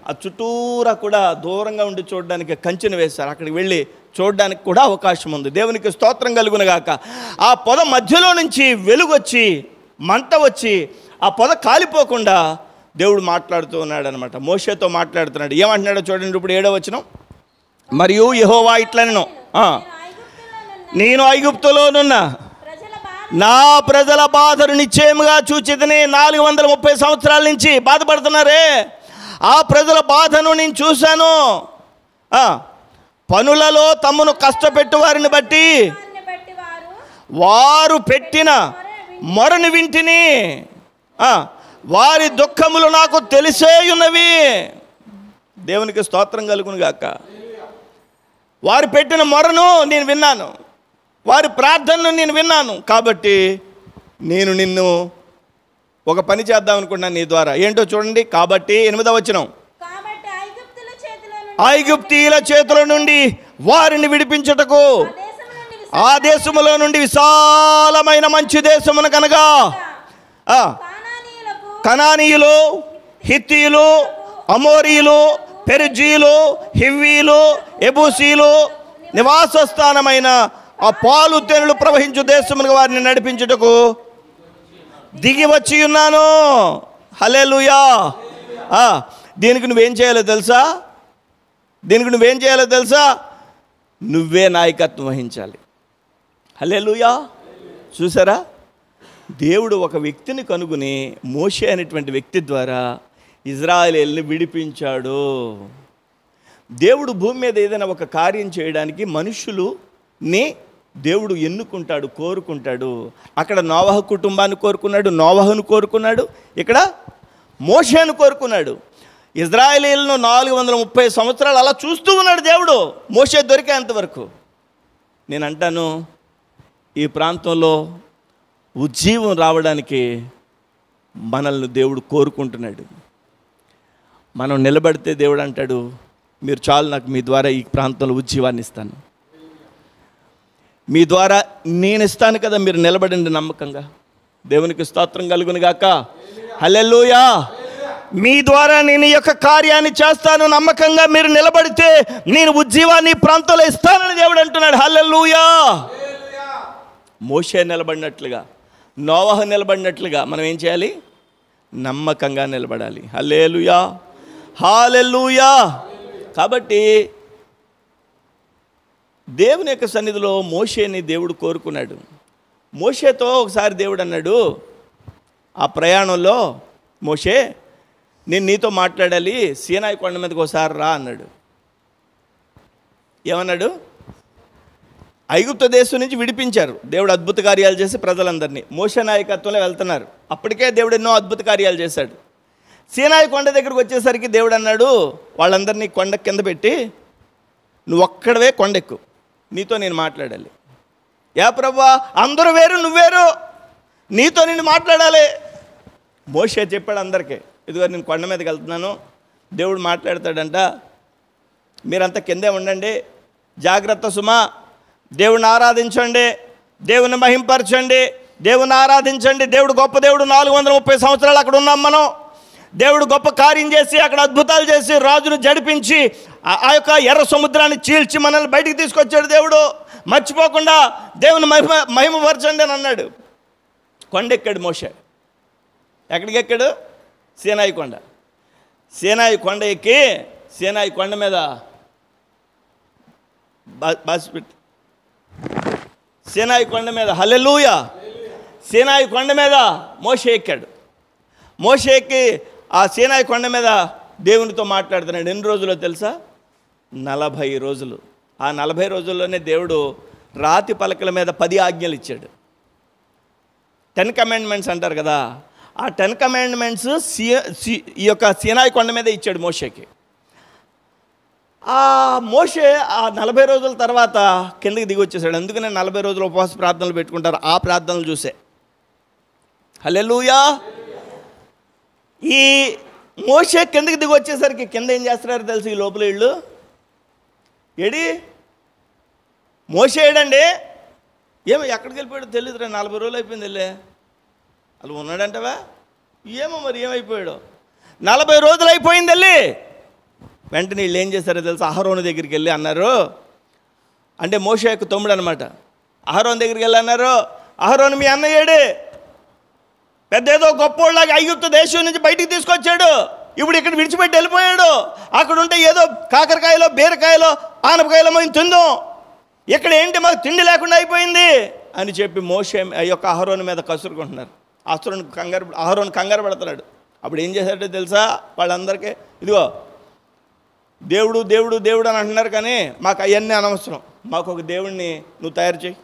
Speaker 1: ఆ చుట్టూరా కూడా దూరంగా ఉండి చూడడానికి కంచెను వేశారు. అక్కడికి వెళ్ళి చూడడానికి కూడా అవకాశం ఉంది. దేవునికి స్తోత్రం కలుగును గాక. ఆ పొద మధ్యలో నుంచి వెలుగు వచ్చి మంట వచ్చి ఆ పొద కాలిపోకుండా దేవుడు మాట్లాడుతూ ఉన్నాడు అనమాట. మోషేతో మాట్లాడుతున్నాడు. ఏమంటున్నాడో చూడండి ఇప్పుడు 7వ వచనం. మరియు యెహోవా ఇట్లనెను, నేను ఐగుప్తులోనున్న నా ప్రజల బాధను నిశ్చయముగా చూచితిని. 430 సంవత్సరాల నుంచి బాధపడుతున్నారే, ఆ ప్రజల బాధను నేను చూశాను. పనులలో తమను కష్టపెట్టు వారిని బట్టి వారు పెట్టిన మొరను వింటిని, వారి దుఃఖములు నాకు తెలిసే ఉన్నవి. దేవునికి స్తోత్రం కలుగును గాక. వారు పెట్టిన మొరను నేను విన్నాను, వారి ప్రార్థనను నేను విన్నాను. కాబట్టి నేను నిన్ను ఒక పని చేద్దాం అనుకుంటున్నాను నీ ద్వారా. ఏంటో చూడండి. కాబట్టి 8వ వచనం, ఐగుప్తీయుల చేతుల నుండి వారిని విడిపించుటకు ఆ దేశములో నుండి విశాలమైన మంచి దేశమును కనగా కనానీయులు, హిత్తీయులు, అమోరీయులు, పెరిజీలు, హివ్వీలు, ఎబూసీలు నివాస స్థానమైన ఆ పాలు తేనెలు ప్రవహించు దేశమును వారిని నడిపించుటకు దిగి వచ్చి ఉన్నాను. హల్లెలూయా. దీనికి నువ్వేం చేయాలో తెలుసా? నువ్వే నాయకత్వం వహించాలి. హల్లెలూయా. చూసారా, దేవుడు ఒక వ్యక్తిని కనుగొని మోషే అనేటువంటి వ్యక్తి ద్వారా ఇజ్రాయేలుని విడిపించాడు. దేవుడు భూమి మీద ఏదైనా ఒక కార్యం చేయడానికి మనుషులుని దేవుడు ఎన్నుకుంటాడు, కోరుకుంటాడు. అక్కడ నోవహు కుటుంబాన్ని కోరుకున్నాడు, నోవహును కోరుకున్నాడు, ఇక్కడ మోషేను కోరుకున్నాడు. ఇజ్రాయేలీలను 430 సంవత్సరాలు అలా చూస్తూ ఉన్నాడు దేవుడు, మోషే దొరికేంతవరకు. నేను అంటాను, ఈ ప్రాంతంలో ఉజ్జీవం రావడానికి మనల్ని దేవుడు కోరుకుంటున్నాడు. మనం నిలబడితే దేవుడు అంటాడు, మీరు చాలు, నాకు మీ ద్వారా ఈ ప్రాంతంలో ఉజ్జీవాన్ని ఇస్తాను, మీ ద్వారా నేను ఇస్తాను కదా, మీరు నిలబడండి నమ్మకంగా. దేవునికి స్తోత్రం కలుగును గాక. హల్లెలూయా. మీ ద్వారా నేను ఈ యొక్క కార్యాన్ని చేస్తాను, నమ్మకంగా మీరు నిలబడితే నేను ఉజ్జీవాన్ని ప్రాంతంలో ఇస్తానని దేవుడు అంటున్నాడు. హల్లెలూయా. మోషే నిలబడినట్లుగా, నోవహు నిలబడినట్లుగా మనం ఏం చేయాలి? నమ్మకంగా నిలబడాలి. హల్లెలూయా, హల్లెలూయా. కాబట్టి దేవుని యొక్క సన్నిధిలో మోషేని దేవుడు కోరుకున్నాడు. మోషేతో ఒకసారి దేవుడు అన్నాడు, ఆ ప్రయాణంలో, మోషే నేను నీతో మాట్లాడాలి, సీనాయి కొండ మీదకి ఒకసారి రా అన్నాడు. ఏమన్నాడు? ఐగుప్తు దేశం నుంచి విడిపించారు, దేవుడు అద్భుత కార్యాలు చేసి ప్రజలందరినీ. మోషే నాయకత్వంలో వెళ్తున్నారు. అప్పటికే దేవుడు ఎన్నో అద్భుత కార్యాలు చేశాడు. సీనాయి కొండ దగ్గరకు వచ్చేసరికి దేవుడు అన్నాడు, వాళ్ళందరినీ కొండ కింద పెట్టి నువ్వు ఒక్కడవే కొండెక్కు, నీతో నేను మాట్లాడాలి. యా ప్రభువా, అందరూ వేరు, నువ్వేరు, నీతో నేను మాట్లాడాలి. మోషే చెప్పాడు అందరికీ, ఇదిగో నేను కొండ మీదకి వెళ్తున్నాను, దేవుడు మాట్లాడతాడంట, మీరంతా కిందే ఉండండి, జాగ్రత్త సుమా, దేవుని ఆరాధించండి, దేవుని మహింపరచండి, దేవుని ఆరాధించండి. దేవుడు గొప్ప దేవుడు. 430 సంవత్సరాలు అక్కడ ఉన్నాం మనం. దేవుడు గొప్ప కార్యం చేసి అక్కడ అద్భుతాలు చేసి రాజును జడిపించి ఆ యొక్క ఎర్ర సముద్రాన్ని చీల్చి మనల్ని బయటికి తీసుకొచ్చాడు దేవుడు. మర్చిపోకుండా దేవుని మహిమపరచండి అని అన్నాడు. కొండెక్కాడు మోషే. ఎక్కడికి ఎక్కాడు? సీనాయి కొండ. సీనాయి కొండ ఎక్కి సీనాయి కొండ మీద బాసిపెట్టి సీనాయి కొండ మీద, హల్లెలూయా, సీనాయి కొండ మీద మోషే ఎక్కాడు. మోషే ఎక్కి ఆ సీనాయి కొండ మీద దేవునితో మాట్లాడుతున్నాడు. ఎన్ని రోజులో తెలుసా? 40 రోజులు. ఆ 40 రోజుల్లోనే దేవుడు రాతి పలకల మీద 10 ఆజ్ఞలు ఇచ్చాడు. 10 కమాండ్మెంట్స్ అంటారు కదా, ఆ 10 కమాండ్మెంట్స్ ఈ యొక్క సీనాయి కొండ మీద ఇచ్చాడు మోషేకి. ఆ మోషే ఆ 40 రోజుల తర్వాత కిందకి దిగి వచ్చేసాడు. అందుకనే 40 రోజులు ఉపవాస ప్రార్థనలు పెట్టుకుంటారు. ఆ ప్రార్థనలు చూసే హల్లెలూయా. ఈ మోషే కిందకి దిగి వచ్చేసరికి కింద ఏం చేస్తున్నారు తెలుసు ఈ లోపల వీళ్ళు? ఏడి మోషే ఏడండి? ఏమో ఎక్కడికి వెళ్ళిపోయాడు తెలియదు. 40 రోజులు అయిపోయింది వెళ్ళే అలా ఉన్నాడంటవా? ఏమో మరి ఏమైపోయాడు. 40 రోజులు అయిపోయింది వెళ్ళి వెంటనే వీళ్ళు ఏం చేశారో తెలుసు? అహరోను దగ్గరికి వెళ్ళి అన్నారు, అంటే మోషే యొక్క తమ్ముడు అనమాట. అహరోను దగ్గరికి వెళ్ళి అన్నారు, అహరోను మీ అన్నయ్యేడే పెద్ద ఏదో గొప్పోళ్ళలాగా ఐగుప్తు దేశం నుంచి బయటికి తీసుకొచ్చాడు, ఇప్పుడు ఇక్కడ విడిచిపెట్టి వెళ్ళిపోయాడు. అక్కడ ఉంటే ఏదో కాకరకాయలో బీరకాయలో ఆనపకాయలో మేము తిందాం, ఇక్కడ ఏంటి మాకు తిండి లేకుండా అయిపోయింది అని చెప్పి మోషే యొక్క అహరోను మీద కసురుకుంటున్నారు. అహరోను కంగారు పడుతున్నాడు. అప్పుడు ఏం చేశాడో తెలుసా? వాళ్ళందరికీ ఇదిగో దేవుడు దేవుడు దేవుడు అని అంటున్నారు, కానీ మాకు అవన్నీ అనవసరం, మాకు ఒక దేవుడిని నువ్వు తయారు చేయి.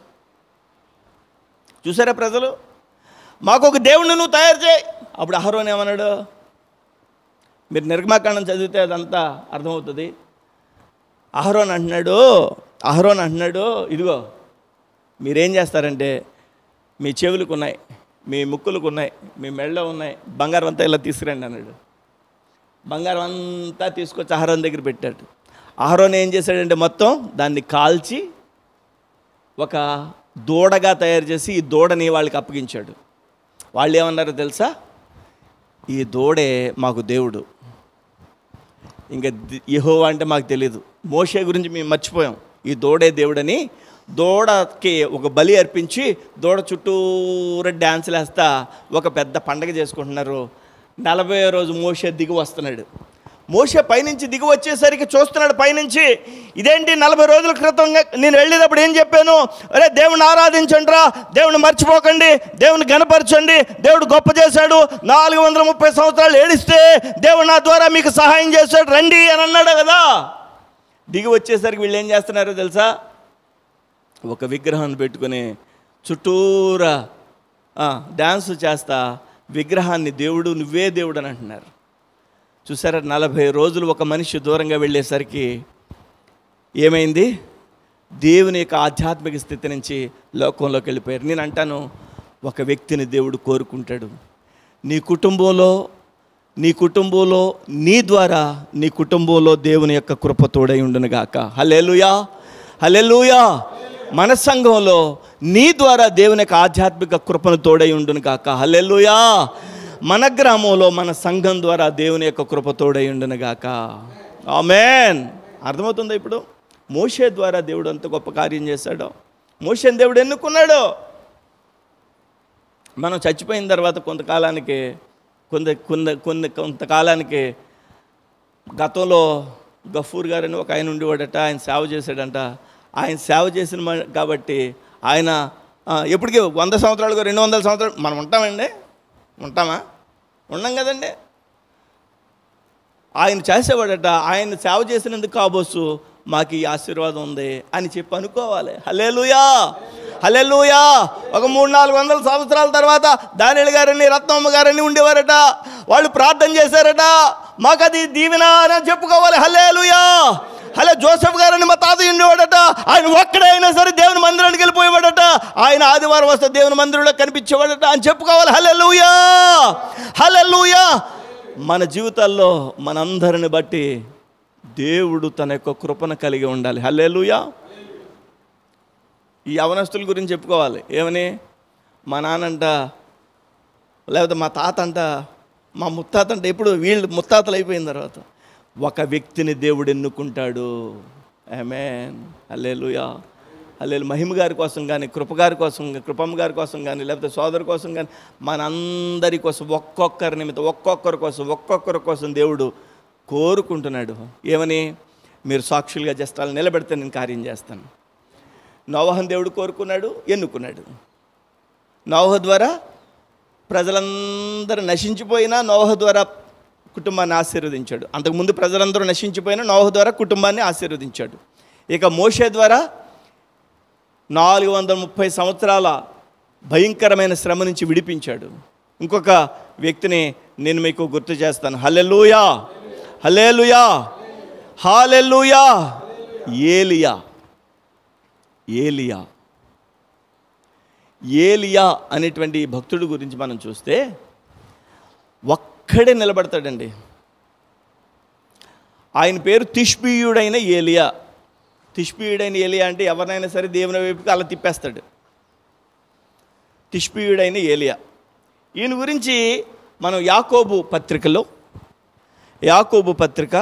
Speaker 1: చూసారా ప్రజలు? మాకు ఒక దేవుడిని నువ్వు తయారు చేయి. అప్పుడు అహరోను ఏమన్నాడు? మీరు నిర్గమాకాండం చదివితే అదంతా అర్థమవుతుంది. అహరోను అంటున్నాడు ఇదిగో మీరేం చేస్తారంటే మీ చెవులకు ఉన్నాయి, మీ ముక్కులకు ఉన్నాయి, మీ మెడలో ఉన్నాయి, బంగారం అంతా ఇలా తీసుకురండి అన్నాడు. బంగారం అంతా తీసుకొచ్చి అహరోను దగ్గర పెట్టాడు. అహరోను ఏం చేశాడంటే మొత్తం దాన్ని కాల్చి ఒక దూడగా తయారు చేసి ఈ దూడని వాళ్ళకి అప్పగించాడు. వాళ్ళు ఏమన్నారో తెలుసా? ఈ దూడే మాకు దేవుడు, ఇంకా యెహోవా అంటే మాకు తెలియదు, మోషే గురించి మేము మర్చిపోయాం, ఈ దూడే దేవుడని దూడకి ఒక బలి అర్పించి దూడ చుట్టూరా డ్యాన్సులు వేస్తా ఒక పెద్ద పండగ చేసుకుంటున్నారు. 40వ రోజు మోషే దిగి వస్తున్నాడు. మోషే పైనుంచి దిగి వచ్చేసరికి చూస్తున్నాడు పైనుంచి, ఇదేంటి 40 రోజుల క్రితం నేను వెళ్ళేటప్పుడు ఏం చెప్పాను? అరే దేవుని ఆరాధించండి రా, దేవుని మర్చిపోకండి, దేవుని గణపరచండి, దేవుడు గొప్ప చేశాడు, 430 సంవత్సరాలు ఏడిస్తే దేవుడు నా ద్వారా మీకు సహాయం చేశాడు రండి అని అన్నాడు కదా. దిగి వచ్చేసరికి వీళ్ళు ఏం చేస్తున్నారో తెలుసా? ఒక విగ్రహాన్ని పెట్టుకుని చుట్టూరా డ్యాన్స్ చేస్తా విగ్రహాన్ని దేవుడు నువ్వే దేవుడు అని అంటున్నారు. చూసారా? 40 రోజులు ఒక మనిషి దూరంగా వెళ్ళేసరికి ఏమైంది? దేవుని యొక్క ఆధ్యాత్మిక స్థితి నుంచి లోకంలోకి వెళ్ళిపోయారు. నేను అంటాను, ఒక వ్యక్తిని దేవుడు కోరుకుంటాడు. నీ కుటుంబంలో నీ ద్వారా నీ కుటుంబంలో దేవుని యొక్క కృప తోడై ఉండును గాక. హల్లెలూయా, హల్లెలూయా. మన సంఘంలో నీ ద్వారా దేవుని యొక్క ఆధ్యాత్మిక కృపను తోడై ఉండును గాక. హల్లెలూయా. మన గ్రామంలో మన సంఘం ద్వారా దేవుని యొక్క కృప తోడై ఉండును గాక. ఆమేన్. అర్థమవుతుందా? ఇప్పుడు మోషే ద్వారా దేవుడు అంత గొప్ప కార్యం చేశాడో, మోషేని దేవుడు ఎన్నుకున్నాడు. మనం చచ్చిపోయిన తర్వాత కొంతకాలానికి గతంలో గఫూర్ గారని ఒక ఆయన ఉండేవాడట, ఆయన సేవ చేశాడంట. ఆయన సేవ చేసిన కాబట్టి ఆయన ఎప్పటికీ 100 సంవత్సరాలుగా 200 సంవత్సరాలు మనం ఉంటామండి? ఉంటామా? ఉండం కదండి. ఆయన చేసేవాడట, ఆయన సేవ చేసినందుకు కాబోసు మాకు ఈ ఆశీర్వాదం ఉంది అని చెప్పి అనుకోవాలి. హల్లెలూయా, హల్లెలూయా. ఒక 300-400 సంవత్సరాల తర్వాత దానియేలు గారని రత్నమ్మ గారని ఉండేవారట. వాళ్ళు ప్రార్థన చేశారట, మాకు అది దీవెన అని చెప్పుకోవాలి. హల్లెలూయా. జోసెఫ్ గారని మా తాతయ్య ఉండేవాడట. ఆయన ఒక్కడైనా సరే దేవుని మందిరానికి వెళ్ళిపోయేవాడట. ఆయన ఆదివారం వస్తే దేవుని మందిరంలో కనిపించేవాడట అని చెప్పుకోవాలి. హల్లెలూయా, హల్లెలూయా. మన జీవితాల్లో మనందరిని బట్టి దేవుడు తన యొక్క కృపను కలిగి ఉండాలి. హల్లెలూయా. ఈ యవనస్తుల గురించి చెప్పుకోవాలి. ఏమని? మా నాన్నంట, లేకపోతే మా తాత అంట, మా ముత్తాత అంట. ఎప్పుడు వీళ్ళు ముత్తాతలు అయిపోయిన తర్వాత ఒక వ్యక్తిని దేవుడు ఎన్నుకుంటాడు. ఆమేన్. హల్లెలూయా, హల్లెలూయా. మహిమ గారి కోసం కానీ, కృపమ్మ గారి కోసం కానీ, లేకపోతే సోదరు కోసం కానీ, మనందరి కోసం ఒక్కొక్కరి నిమిత్తం ఒక్కొక్కరి కోసం దేవుడు కోరుకుంటున్నాడు. ఏమని? మీరు సాక్షులుగా జస్టాలు నిలబెడితే నేను కార్యం చేస్తాను. నోవహును దేవుడు కోరుకున్నాడు, ఎన్నుకున్నాడు. నోవహు ద్వారా ప్రజలందరూ నశించిపోయినా నోవహు ద్వారా కుటుంబాన్ని ఆశీర్వదించాడు. అంతకుముందు ప్రజలందరూ నశించిపోయినా నోవహు ద్వారా కుటుంబాన్ని ఆశీర్వదించాడు. ఇక మోషే ద్వారా 430 సంవత్సరాల భయంకరమైన శ్రమ నుంచి విడిపించాడు. ఇంకొక వ్యక్తిని నేను మీకు గుర్తు చేస్తాను. హల్లెలూయా, హల్లెలూయా, హల్లెలూయా. ఏలియా. ఏలియా ఏలియా అనేటువంటి భక్తుడి గురించి మనం చూస్తే ఒక్కడే నిలబడతాడండి. ఆయన పేరు తిష్బీయుడైన ఏలియా. తిష్బీయుడైన ఏలియా అంటే ఎవరినైనా సరే దేవుని వైపుకి అలా తిప్పేస్తాడు. తిష్బీయుడైన ఏలియా. ఈయన గురించి మనం యాకోబు పత్రికలో, యాకోబు పత్రిక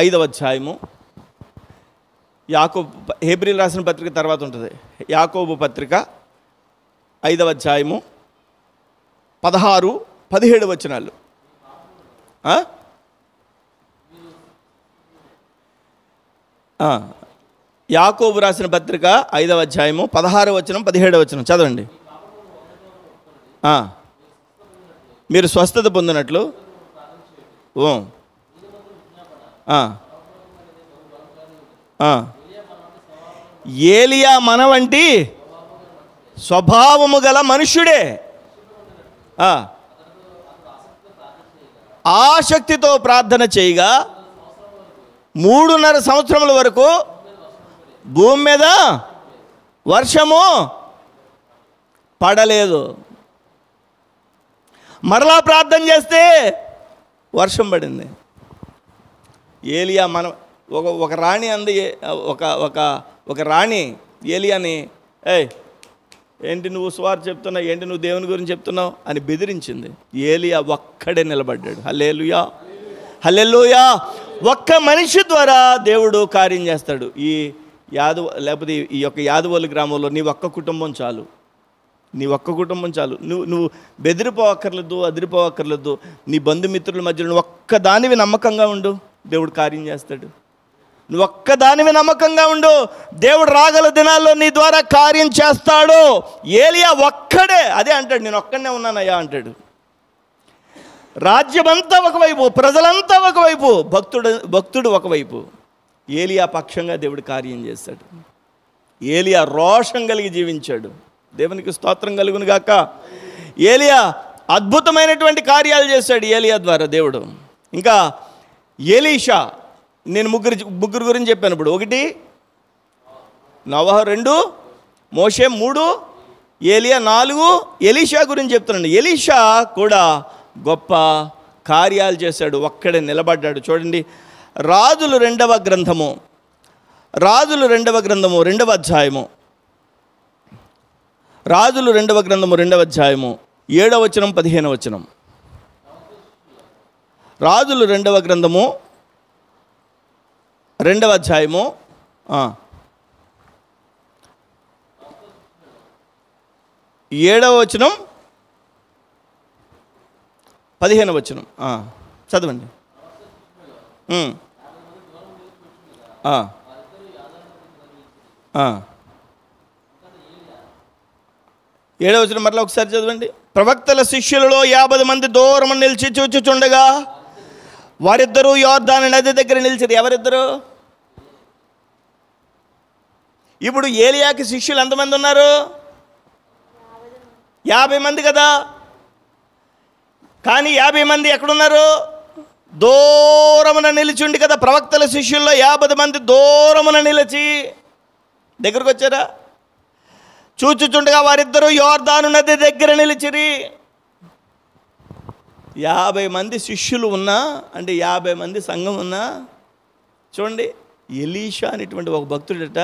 Speaker 1: 5వ అధ్యాయము, యాకోబు హెబ్రీలు రాసిన పత్రిక తర్వాత ఉంటుంది. యాకోబు పత్రిక 5వ అధ్యాయము 16, 17 వచనాలు. యాకోబు రాసిన పత్రిక 5వ అధ్యాయము 16వ వచనం, 17వ వచనం చదవండి. మీరు స్వస్థత పొందినట్లు ఏలియా మన వంటి స్వభావము గల మనుష్యుడే ఆసక్తితో ప్రార్థన చేయగా 3.5 సంవత్సరముల వరకు భూమి మీద వర్షము పడలేదు. మరలా ప్రార్థన చేస్తే వర్షం పడింది. ఏలియా మన ఒక రాణి అంది, ఒక రాణి ఏలియాని, ఏంటి నువ్వు సువార్త చెప్తున్నావు, ఏంటి నువ్వు దేవుని గురించి చెప్తున్నావు అని బెదిరించింది. ఏలియా ఒక్కడే నిలబడ్డాడు. హల్లెలూయా, హల్లెలూయా. ఒక్క మనిషి ద్వారా దేవుడు కార్యం చేస్తాడు. ఈ లేకపోతే ఈ యొక్క యాదవోలు గ్రామంలో నీ ఒక్క కుటుంబం చాలు, నీ ఒక్క కుటుంబం చాలు. నువ్వు బెదిరిపోవక్కర్లేదు, అదిరిపోవక్కర్లేదు. నీ బంధుమిత్రుల మధ్యలో నువ్వు ఒక్కదానివి నమ్మకంగా ఉండు, దేవుడు కార్యం చేస్తాడు. నువ్వు ఒక్కదానివి నమ్మకంగా ఉండు, దేవుడు రాగల దినాల్లో నీ ద్వారా కార్యం చేస్తాడు. ఏలియా ఒక్కడే అదే అంటాడు, నేను ఒక్కడనే ఉన్నానయ్యా అంటాడు. రాజ్యమంతా ఒకవైపు, ప్రజలంతా ఒకవైపు, భక్తుడు ఒకవైపు. ఏలియా పక్షంగా దేవుడు కార్యం చేశాడు. ఏలియా రోషం కలిగి జీవించాడు. దేవునికి స్తోత్రం కలుగును గాక. ఏలియా అద్భుతమైనటువంటి కార్యాలు చేశాడు ఏలియా ద్వారా దేవుడు. ఇంకా ఎలీషా, నేను ముగ్గురు గురించి చెప్పాను. ఇప్పుడు 1 నోవహు, 2 మోషే, 3 ఏలియా, 4 ఎలీషా గురించి చెప్తున్నాను. ఎలీషా కూడా గొప్ప కార్యాలు చేశాడు, ఒక్కడే నిలబడ్డాడు. చూడండి, రాజులు 2వ గ్రంథము 2వ అధ్యాయము, రాజులు 2వ గ్రంథము 2వ అధ్యాయము 7వ వచనం, 15వ వచనం. రాజులు 2వ గ్రంథము 2వ అధ్యాయము 7వ వచనం, 15వ వచనం చదవండి. 7వ వచనం మరలా ఒకసారి చదవండి. ప్రవక్తల శిష్యులలో 50 మంది దూరం నిలిచి చూచుచుండగా వారిద్దరూ యోర్దాను నది దగ్గర నిలిచారు. ఎవరిద్దరు? ఇప్పుడు ఏలియాకి శిష్యులు ఎంతమంది ఉన్నారు? 50 మంది కదా. కానీ 50 మంది ఎక్కడున్నారు? దూరమున నిలిచిండి కదా. ప్రవక్తల శిష్యుల్లో 50 మంది దూరమున నిలిచి దగ్గరకు వచ్చారా? చూచుచుండగా వారిద్దరూ యోర్దాను నది దగ్గర నిలిచిరి. 50 మంది శిష్యులు ఉన్నా, అంటే 50 మంది సంఘం ఉన్నా, చూడండి, ఎలీషా అనేటువంటి ఒక భక్తుడట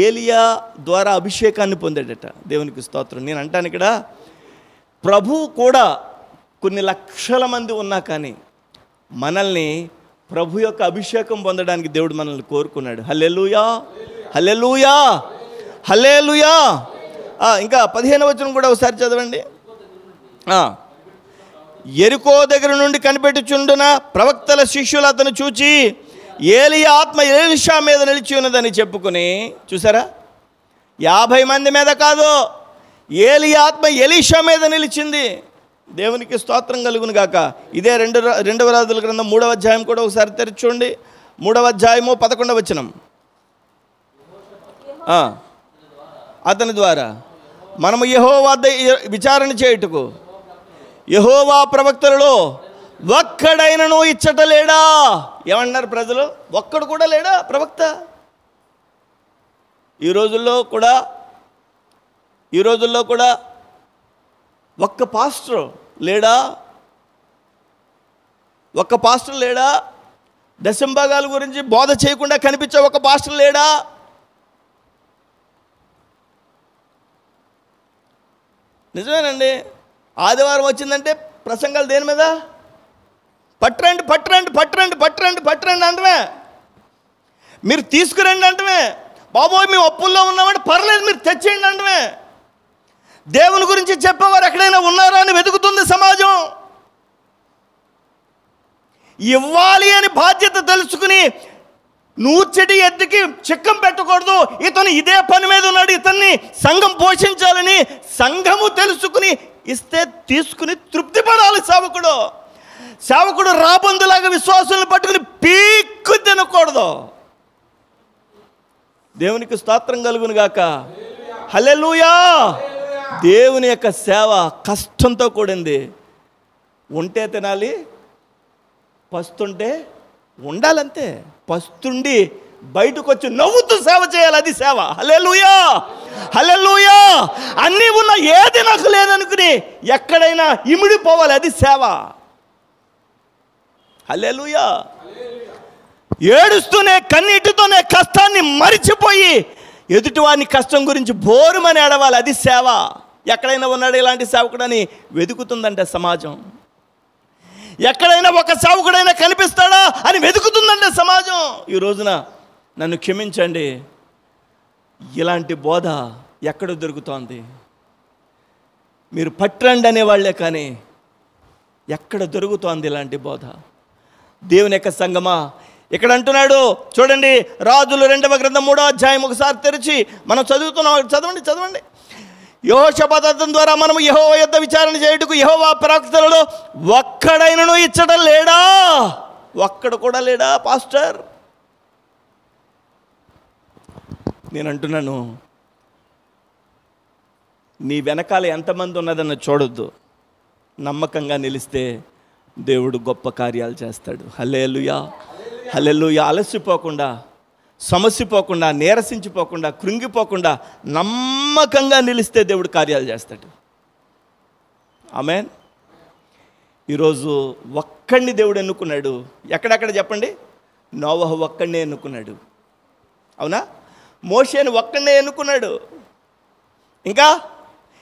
Speaker 1: ఏలియా ద్వారా అభిషేకాన్ని పొందాడట. దేవునికి స్తోత్రం. నేను అంటాను, ఇక్కడ ప్రభువు కూడా కొన్ని లక్షల మంది ఉన్నా కానీ మనల్ని ప్రభు యొక్క అభిషేకం పొందడానికి దేవుడు మనల్ని కోరుకున్నాడు. హల్లెలూయా, హల్లెలూయా, హల్లెలూయా. ఇంకా 15వ వచనం కూడా ఒకసారి చదవండి. యెరికో దగ్గర నుండి కనిపెట్టుచుండున ప్రవక్తల శిష్యులు అతను చూచి ఏలియా ఆత్మ ఎలీషా మీద నిలిచి ఉన్నదని చెప్పుకుని, చూసారా, 50 మంది మీద కాదు, ఏలియా ఆత్మ ఎలీషా మీద నిలిచింది. దేవునికి స్తోత్రం కలుగును గాక. ఇదే 2వ రాజుల గ్రంథం 3వ అధ్యాయం కూడా ఒకసారి తెరిచి చూడండి. 3వ అధ్యాయము 11వ వచనం. అతని ద్వారా మనము యెహోవా విచారణ చేయుటకు యెహోవా ప్రవక్తలలో ఒక్కడైనను ఇచ్చట లేడా? ఏమన్నారు ప్రజలు? ఒక్కడు కూడా లేడా ప్రవక్త? ఈ రోజుల్లో కూడా ఒక్క పాస్టర్ లేడా? ఒక్క పాస్టర్ లేడా? దశంభాగాల గురించి బోధ చేయకుండా కనిపించే ఒక పాస్టర్ లేడా? నిజమేనండి. ఆదివారం వచ్చిందంటే ప్రసంగాలు దేని మీద? పట్టరండి పట్టరండి పట్టరండి పట్టరండి పట్టరండి అంటమే. మీరు తీసుకురండి అంటమే. బాబోయ్ మేము అప్పుల్లో ఉన్నామంటే పర్లేదు మీరు తెచ్చేయండి అంటమే. దేవుని గురించి చెప్పేవారు ఎక్కడైనా ఉన్నారా అని వెతుకుతుంది సమాజం. ఇవ్వాలి అని బాధ్యత తెలుసుకుని నూర్చెటి ఎద్దుకి చిక్కం పెట్టకూడదు, ఇతను ఇదే పని మీద ఉన్నాడు, ఇతన్ని సంఘం పోషించాలని సంఘము తెలుసుకుని ఇస్తే తీసుకుని తృప్తి పడాలి సేవకుడు. సేవకుడు రాబందులాగా విశ్వాసాలను పట్టుకుని పీక్కు తినకూడదు. దేవునికి స్తోత్రం కలుగును గాక. హల్లెలూయా. దేవుని యొక్క సేవ కష్టంతో కూడింది. ఉంటే తినాలి, పస్తుంటే ఉండాలంతే. పస్తుండి బయటకు వచ్చి నవ్వుతూ సేవ చేయాలి, అది సేవ. హల్లెలూయా హల్లెలూయా. అన్నీ ఉన్న ఏది నాకు లేదనుకుని ఎక్కడైనా ఇమిడిపోవాలి, అది సేవ. హల్లెలూయా. ఏడుస్తూనే కన్నీటితోనే కష్టాన్ని మరిచిపోయి ఎదుటివాని కష్టం గురించి బోరుమని ఏడవాలి, అది సేవ. ఎక్కడైనా ఉన్నాడు ఇలాంటి సేవకుడని వెతుకుతుందంట సమాజం. ఎక్కడైనా ఒక సేవకుడైనా కనిపిస్తాడా అని వెతుకుతుందంటే సమాజం. ఈ రోజున నన్ను క్షమించండి, ఇలాంటి బోధ ఎక్కడ దొరుకుతోంది? మీరు పట్టండి అనేవాళ్లే, కానీ ఎక్కడ దొరుకుతోంది ఇలాంటి బోధ? దేవుని యొక్క సంగమా, ఇక్కడ అంటున్నాడు చూడండి, రాజులు 2వ గ్రంథం 3వ అధ్యాయం ఒకసారి తెరిచి మనం చదువుతున్నాం. చదవండి. యెహోషాపాతు ద్వారా మనము యెహోవా యొద్ద విచారణ చేయుటకు యెహోవా ప్రవక్తలలో ఒక్కడైనను ఇచ్చట లేడా? ఒక్కడు కూడా లేడా పాస్టర్? నేను అంటున్నాను, నీ వెనకాల ఎంతమంది ఉన్నదన్న చూడొద్దు. నమ్మకంగా నిలిస్తే దేవుడు గొప్ప కార్యాలు చేస్తాడు. హల్లెలూయా హల్లెలూయా. అలసిపోకుండా, సమస్యపోకుండా, నీరసించిపోకుండా, కృంగిపోకుండా నమ్మకంగా నిలిస్తే దేవుడు కార్యాలు చేస్తాడు. ఆమేన్. ఈరోజు ఒక్కడిని దేవుడు ఎన్నుకున్నాడు. ఎక్కడెక్కడ చెప్పండి? నోవహు ఒక్కడినే ఎన్నుకున్నాడు, అవునా? మోషేని ఒక్కడినే ఎన్నుకున్నాడు. ఇంకా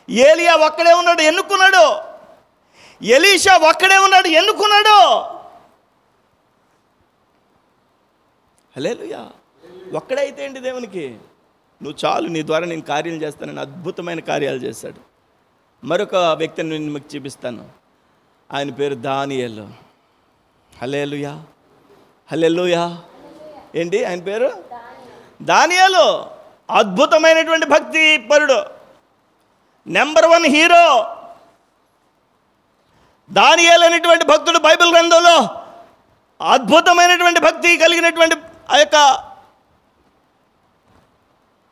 Speaker 1: ఏలియా ఒక్కడే ఉన్నాడు, ఎన్నుకున్నాడు. ఎలీషా ఒక్కడే ఉన్నాడు, ఎన్నుకున్నాడు. హల్లెలూయా. ఒక్కడైతే ఏంటి దేవునికి? నువ్వు చాలు, నీ ద్వారా నేను కార్యం చేస్తానని అద్భుతమైన కార్యాలు చేశాడు. మరొక వ్యక్తిని నేను మీకు చూపిస్తాను. ఆయన పేరు దానియేలు. హల్లెలూయా హల్లెలూయా. ఏంటి ఆయన పేరు? దానియేలు. అద్భుతమైనటువంటి భక్తి పరుడు, నెంబర్ 1 హీరో. దానియేలు అనేటువంటి భక్తుడు బైబిల్ గ్రంథంలో అద్భుతమైనటువంటి భక్తి కలిగినటువంటి ఆ యొక్క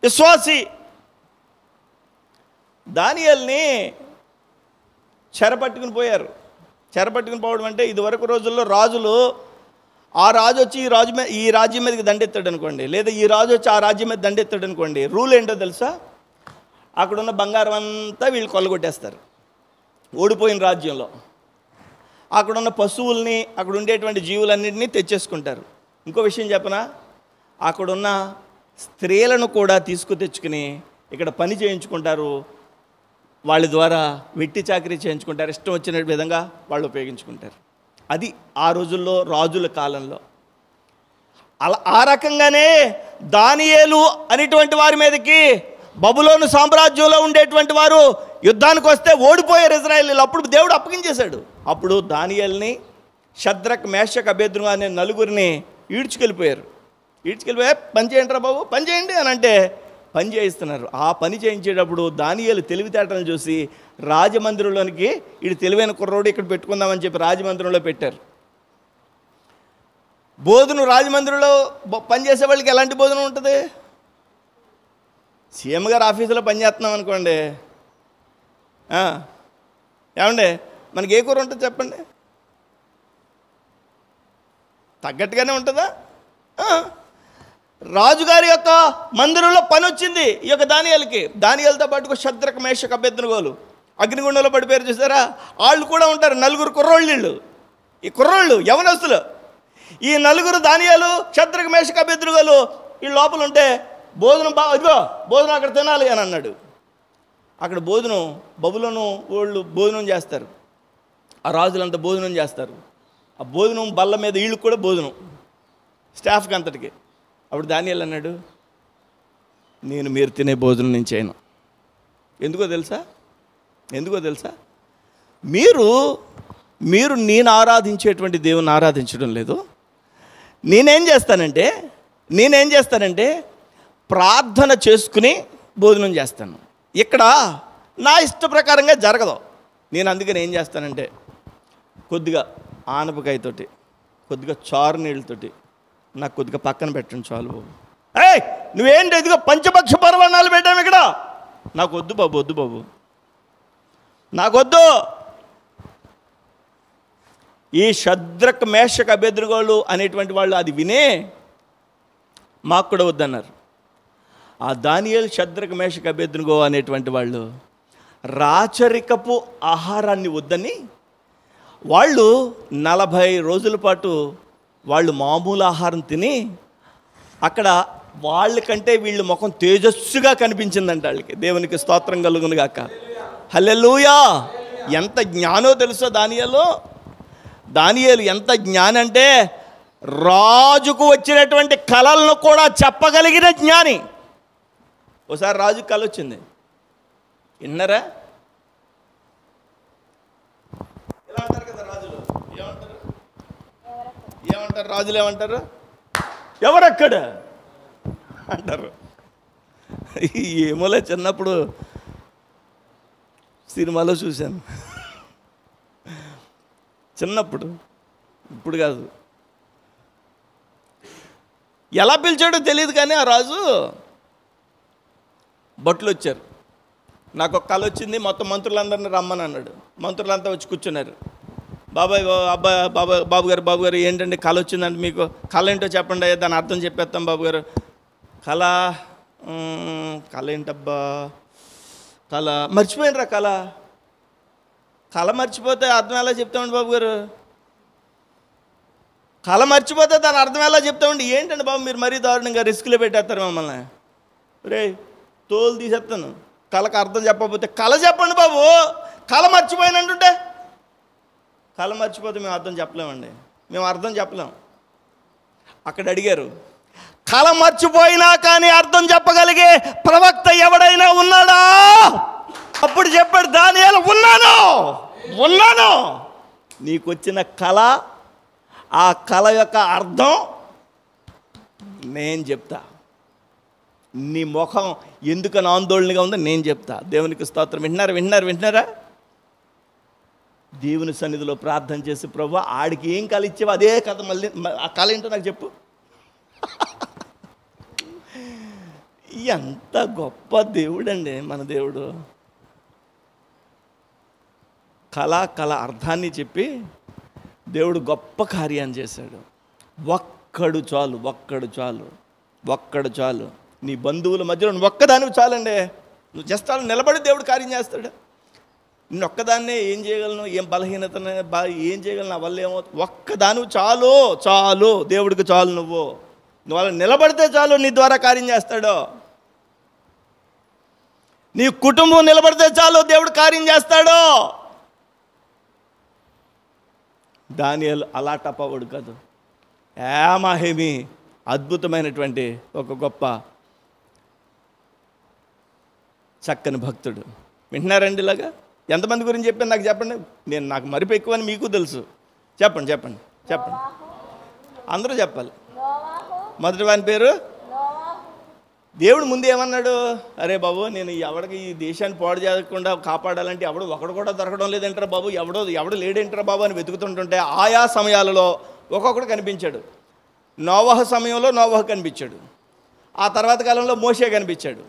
Speaker 1: విశ్వాసి. దానియేలుని చెరపట్టుకుని పోయారు. చెరపట్టుకుని పోవడం అంటే ఇదివరకు రోజుల్లో రాజులు, ఆ రాజు వచ్చి ఈ రాజ్యం మీదకి దండెత్తాడు అనుకోండి, లేదా ఈ రాజు వచ్చి ఆ రాజ్యం మీద దండెత్తాడు అనుకోండి, రూల్ ఏంటో తెలుసా? అక్కడున్న బంగారం అంతా వీళ్ళు కొల్లగొట్టేస్తారు ఓడిపోయిన రాజ్యంలో. అక్కడున్న పశువుల్ని, అక్కడ ఉండేటువంటి జీవులన్నింటినీ తెచ్చేసుకుంటారు. ఇంకో విషయం చెప్పనా, అక్కడున్న స్త్రీలను కూడా తెచ్చుకుని ఇక్కడ పని చేయించుకుంటారు. వాళ్ళ ద్వారా వెట్టి చాకరీ చేయించుకుంటారు. ఇష్టం వచ్చిన విధంగా వాళ్ళు ఉపయోగించుకుంటారు. అది ఆ రోజుల్లో రాజుల కాలంలో. అలా ఆ రకంగానే దానియేలు అనేటువంటి వారి మీదకి బబులోను సామ్రాజ్యంలో ఉండేటువంటి వారు యుద్ధానికి వస్తే ఓడిపోయారు ఇజ్రాయేలీలు. అప్పుడు దేవుడు అప్పగించేశాడు. అప్పుడు దానియేలుని, షద్రక్, మేషక్, అబేద్నెగో అనే నలుగురిని ఈడ్చుకెళ్ళిపోయారు. పని చేయండి రా బాబు, పని చేయండి అని అంటే పని చేయిస్తున్నారు. ఆ పని చేయించేటప్పుడు దానియేలు తెలివితేటలను చూసి రాజమందిరంలోనికి, వీడు తెలివైన కుర్రోడు ఇక్కడ పెట్టుకుందామని చెప్పి రాజమందిరంలో పెట్టారు. బోధను రాజమందిరంలో పనిచేసే వాళ్ళకి ఎలాంటి బోధన ఉంటుంది? సీఎం గారు ఆఫీసులో పనిచేస్తున్నాం అనుకోండి, ఏమండి మనకి ఏ కూర ఉంటుంది చెప్పండి? తగ్గట్టుగానే ఉంటుందా? రాజుగారి యొక్క మందిరంలో పని వచ్చింది ఈ యొక్క దానియేలుకి. దానియేలుతో పాటు శద్రక్ మేషక్ అబేద్నెగోలు అగ్నిగుండంలో పడిపోయారు చూసారా, వాళ్ళు కూడా ఉంటారు. 4 కుర్రోళ్ళు. ఈ కుర్రోళ్ళు యవనస్తులు. ఈ 4 దానియేలు, శద్రక్ మేషక్ అబేద్నెగోలు ఈ లోపల ఉంటే భోజనం ఇదిగో భోజనం అక్కడ తినాలి అని అన్నాడు. అక్కడ భోజనం బబులోను వాళ్ళు భోజనం చేస్తారు, ఆ రాజులంతా భోజనం చేస్తారు. ఆ భోజనం బల్ల మీద వీళ్ళకి కూడా భోజనం, స్టాఫ్కి అంతటికి. అప్పుడు దానియేలు అన్నాడు, నేను మీరు తినే భోజనం నేను చేయను. ఎందుకో తెలుసా? మీరు నేను ఆరాధించేటువంటి దేవుని ఆరాధించడం లేదు. నేనేం చేస్తానంటే ప్రార్థన చేసుకుని భోజనం చేస్తాను. ఇక్కడ నా ఇష్ట ప్రకారంగా జరగదు. నేను అందుకని ఏం చేస్తానంటే కొద్దిగా ఆనపకాయతోటి, కొద్దిగా చారు నీళ్ళతోటి నాకు కొద్దిగా పక్కన పెట్టండి చాలు బాబు. నువ్వేంటి ఇదిగో పంచపక్ష పర్వణాలు పెట్టాము ఇక్కడ, నాకు వద్దు బాబు, నాకొద్దు. ఈ శద్రక్ మేషక్ అబేద్నెగోలు అనేటువంటి వాళ్ళు అది వినే మాకు కూడా వద్దన్నారు. ఆ దానియేలు, శద్రక్ మేషక్ అబేద్నెగో అనేటువంటి వాళ్ళు రాచరికపు ఆహారాన్ని వద్దని వాళ్ళు 40 రోజుల పాటు వాళ్ళు మామూలు ఆహారం తిని అక్కడ వాళ్ళకంటే వీళ్ళ ముఖం తేజస్సుగా కనిపించిందంట వాళ్ళకి. దేవునికి స్తోత్రం కలుగును గాక. హల్లెలూయా. ఎంత జ్ఞానో తెలుసో దానియేలు ఎంత జ్ఞానం అంటే రాజుకు వచ్చినటువంటి కలలను కూడా చెప్పగలిగిన జ్ఞాని. ఒకసారి రాజుకు కల వచ్చింది, విన్నారా? ఇలా అంటారు కదా రాజులు, ఏమంటారు రాజులు ఏమంటారు? ఎవరక్కడ అంటారు. ఏమోలే, చిన్నప్పుడు సినిమాలో చూశాను, చిన్నప్పుడు, ఇప్పుడు కాదు. ఎలా పిలిచాడో తెలియదు కానీ ఆ రాజు భటులు వచ్చారు. నాకు ఒక కళ వచ్చింది, మొత్తం మంత్రులందరినీ రమ్మని అన్నాడు. మంత్రులంతా వచ్చి కూర్చున్నారు. బాబు గారు ఏంటంటే కళ వచ్చిందంటే మీకు కళ ఏంటో చెప్పండి, దాని అర్థం చెప్పేస్తాం బాబు గారు. కళ ఏంటబ్బా? కళ మర్చిపోయినరా? కళ మర్చిపోతే అర్థం ఎలా చెప్తామండి బాబు గారు? కళ మర్చిపోతే దాని అర్థం ఎలా చెప్తామండి? ఏంటండి బాబు మీరు మరీ దారుణంగా రిస్క్లో పెట్టేస్తారు మమ్మల్ని. రే తోలు తీసేస్తాను, కళకు అర్థం చెప్పకపోతే. కళ చెప్పండి బాబు, కళ మర్చిపోయినంటుంటే. కళ మర్చిపోతే మేము అర్థం చెప్పలేమండి, మేము అర్థం చెప్పలేం. అక్కడ అడిగారు, కళ మర్చిపోయినా కానీ అర్థం చెప్పగలిగే ప్రవక్త ఎవడైనా ఉన్నాడా? అప్పుడు చెప్పాడు దానియేలు, ఉన్నాను. నీకు వచ్చిన కళ, ఆ కళ యొక్క అర్థం నేను చెప్తా. నీ ముఖం ఎందుకని ఆందోళనగా ఉందో నేను చెప్తా. దేవునికి స్తోత్రం. వింటున్నారా? దేవుని సన్నిధిలో ప్రార్థన చేసి, ప్రభువా ఆడికి ఏం కళ ఇచ్చావు అదే కథ, మళ్ళీ ఆ కళ ఏంటో నాకు చెప్పు. ఎంత గొప్ప దేవుడండి మన దేవుడు. కళ అర్థాన్ని చెప్పి దేవుడు గొప్ప కార్యాన్ని చేశాడు. ఒక్కడు చాలు. నీ బంధువుల మధ్యలో నువ్వు ఒక్కదానివి చాలండి. నువ్వు జస్ట్ అలా నిలబడి దేవుడు కార్యం చేస్తాడు. నేను ఒక్కదాన్నే ఏం చేయగలను, ఏం బలహీనతనే ఏం చేయగలను, నా వల్ల ఏమో. ఒక్కదానివి చాలు దేవుడికి చాలు. నువ్వు అలా నిలబడితే చాలు, నీ ద్వారా కార్యం చేస్తాడు. నీ కుటుంబం నిలబడితే చాలు, దేవుడు కార్యం చేస్తాడు. దానియేలు అలా టపవాడు కాదు, ఏమాహేమి అద్భుతమైనటువంటి ఒక గొప్ప చక్కని భక్తుడు. వింటున్నారండి? ఇలాగా ఎంతమంది గురించి చెప్పాను నాకు చెప్పండి. నాకు మరిపు ఎక్కువని మీకు తెలుసు. చెప్పండి. అందరూ చెప్పాలి. మొదటి వాని పేరు దేవుడు ముందు ఏమన్నాడు? అరే బాబు, నేను ఎవడికి ఈ దేశాన్ని పాడు చేయకుండా కాపాడాలంటే ఒకడు కూడా దొరకడం లేదంటారా బాబు, ఎవడు లేడేంటారా బాబు అని వెతుకుతుంటుంటే ఆయా సమయాలలో ఒక్కొక్కడు కనిపించాడు. నోవహు సమయంలో నోవహు కనిపించాడు. ఆ తర్వాత కాలంలో మోషే కనిపించాడు.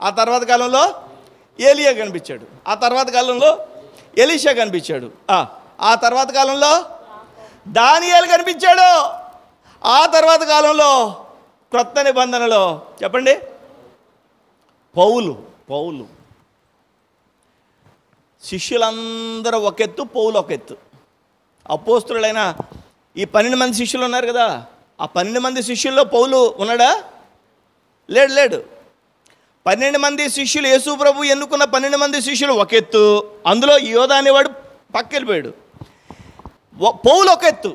Speaker 1: ఆ తర్వాత కాలంలో ఏలియా కనిపించాడు. ఆ తర్వాత కాలంలో ఎలీషా కనిపించాడు. ఆ తర్వాత కాలంలో దానియేలు కనిపించాడు. ఆ తర్వాత కాలంలో క్రొత్త నిబంధనలో చెప్పండి పౌలు. శిష్యులందరూ ఒక ఎత్తు, పౌలు ఒక ఎత్తు. అపోస్తలుడైన ఈ 12 మంది శిష్యులు ఉన్నారు కదా, ఆ 12 మంది శిష్యుల్లో పౌలు ఉన్నాడా? లేడు. 12 మంది శిష్యులు, యేసు ప్రభు ఎన్నుకున్న 12 మంది శిష్యులు ఒక ఎత్తు, అందులో యోధా అనేవాడు పక్కెళ్ళిపోయాడు. పౌలు ఒక ఎత్తు.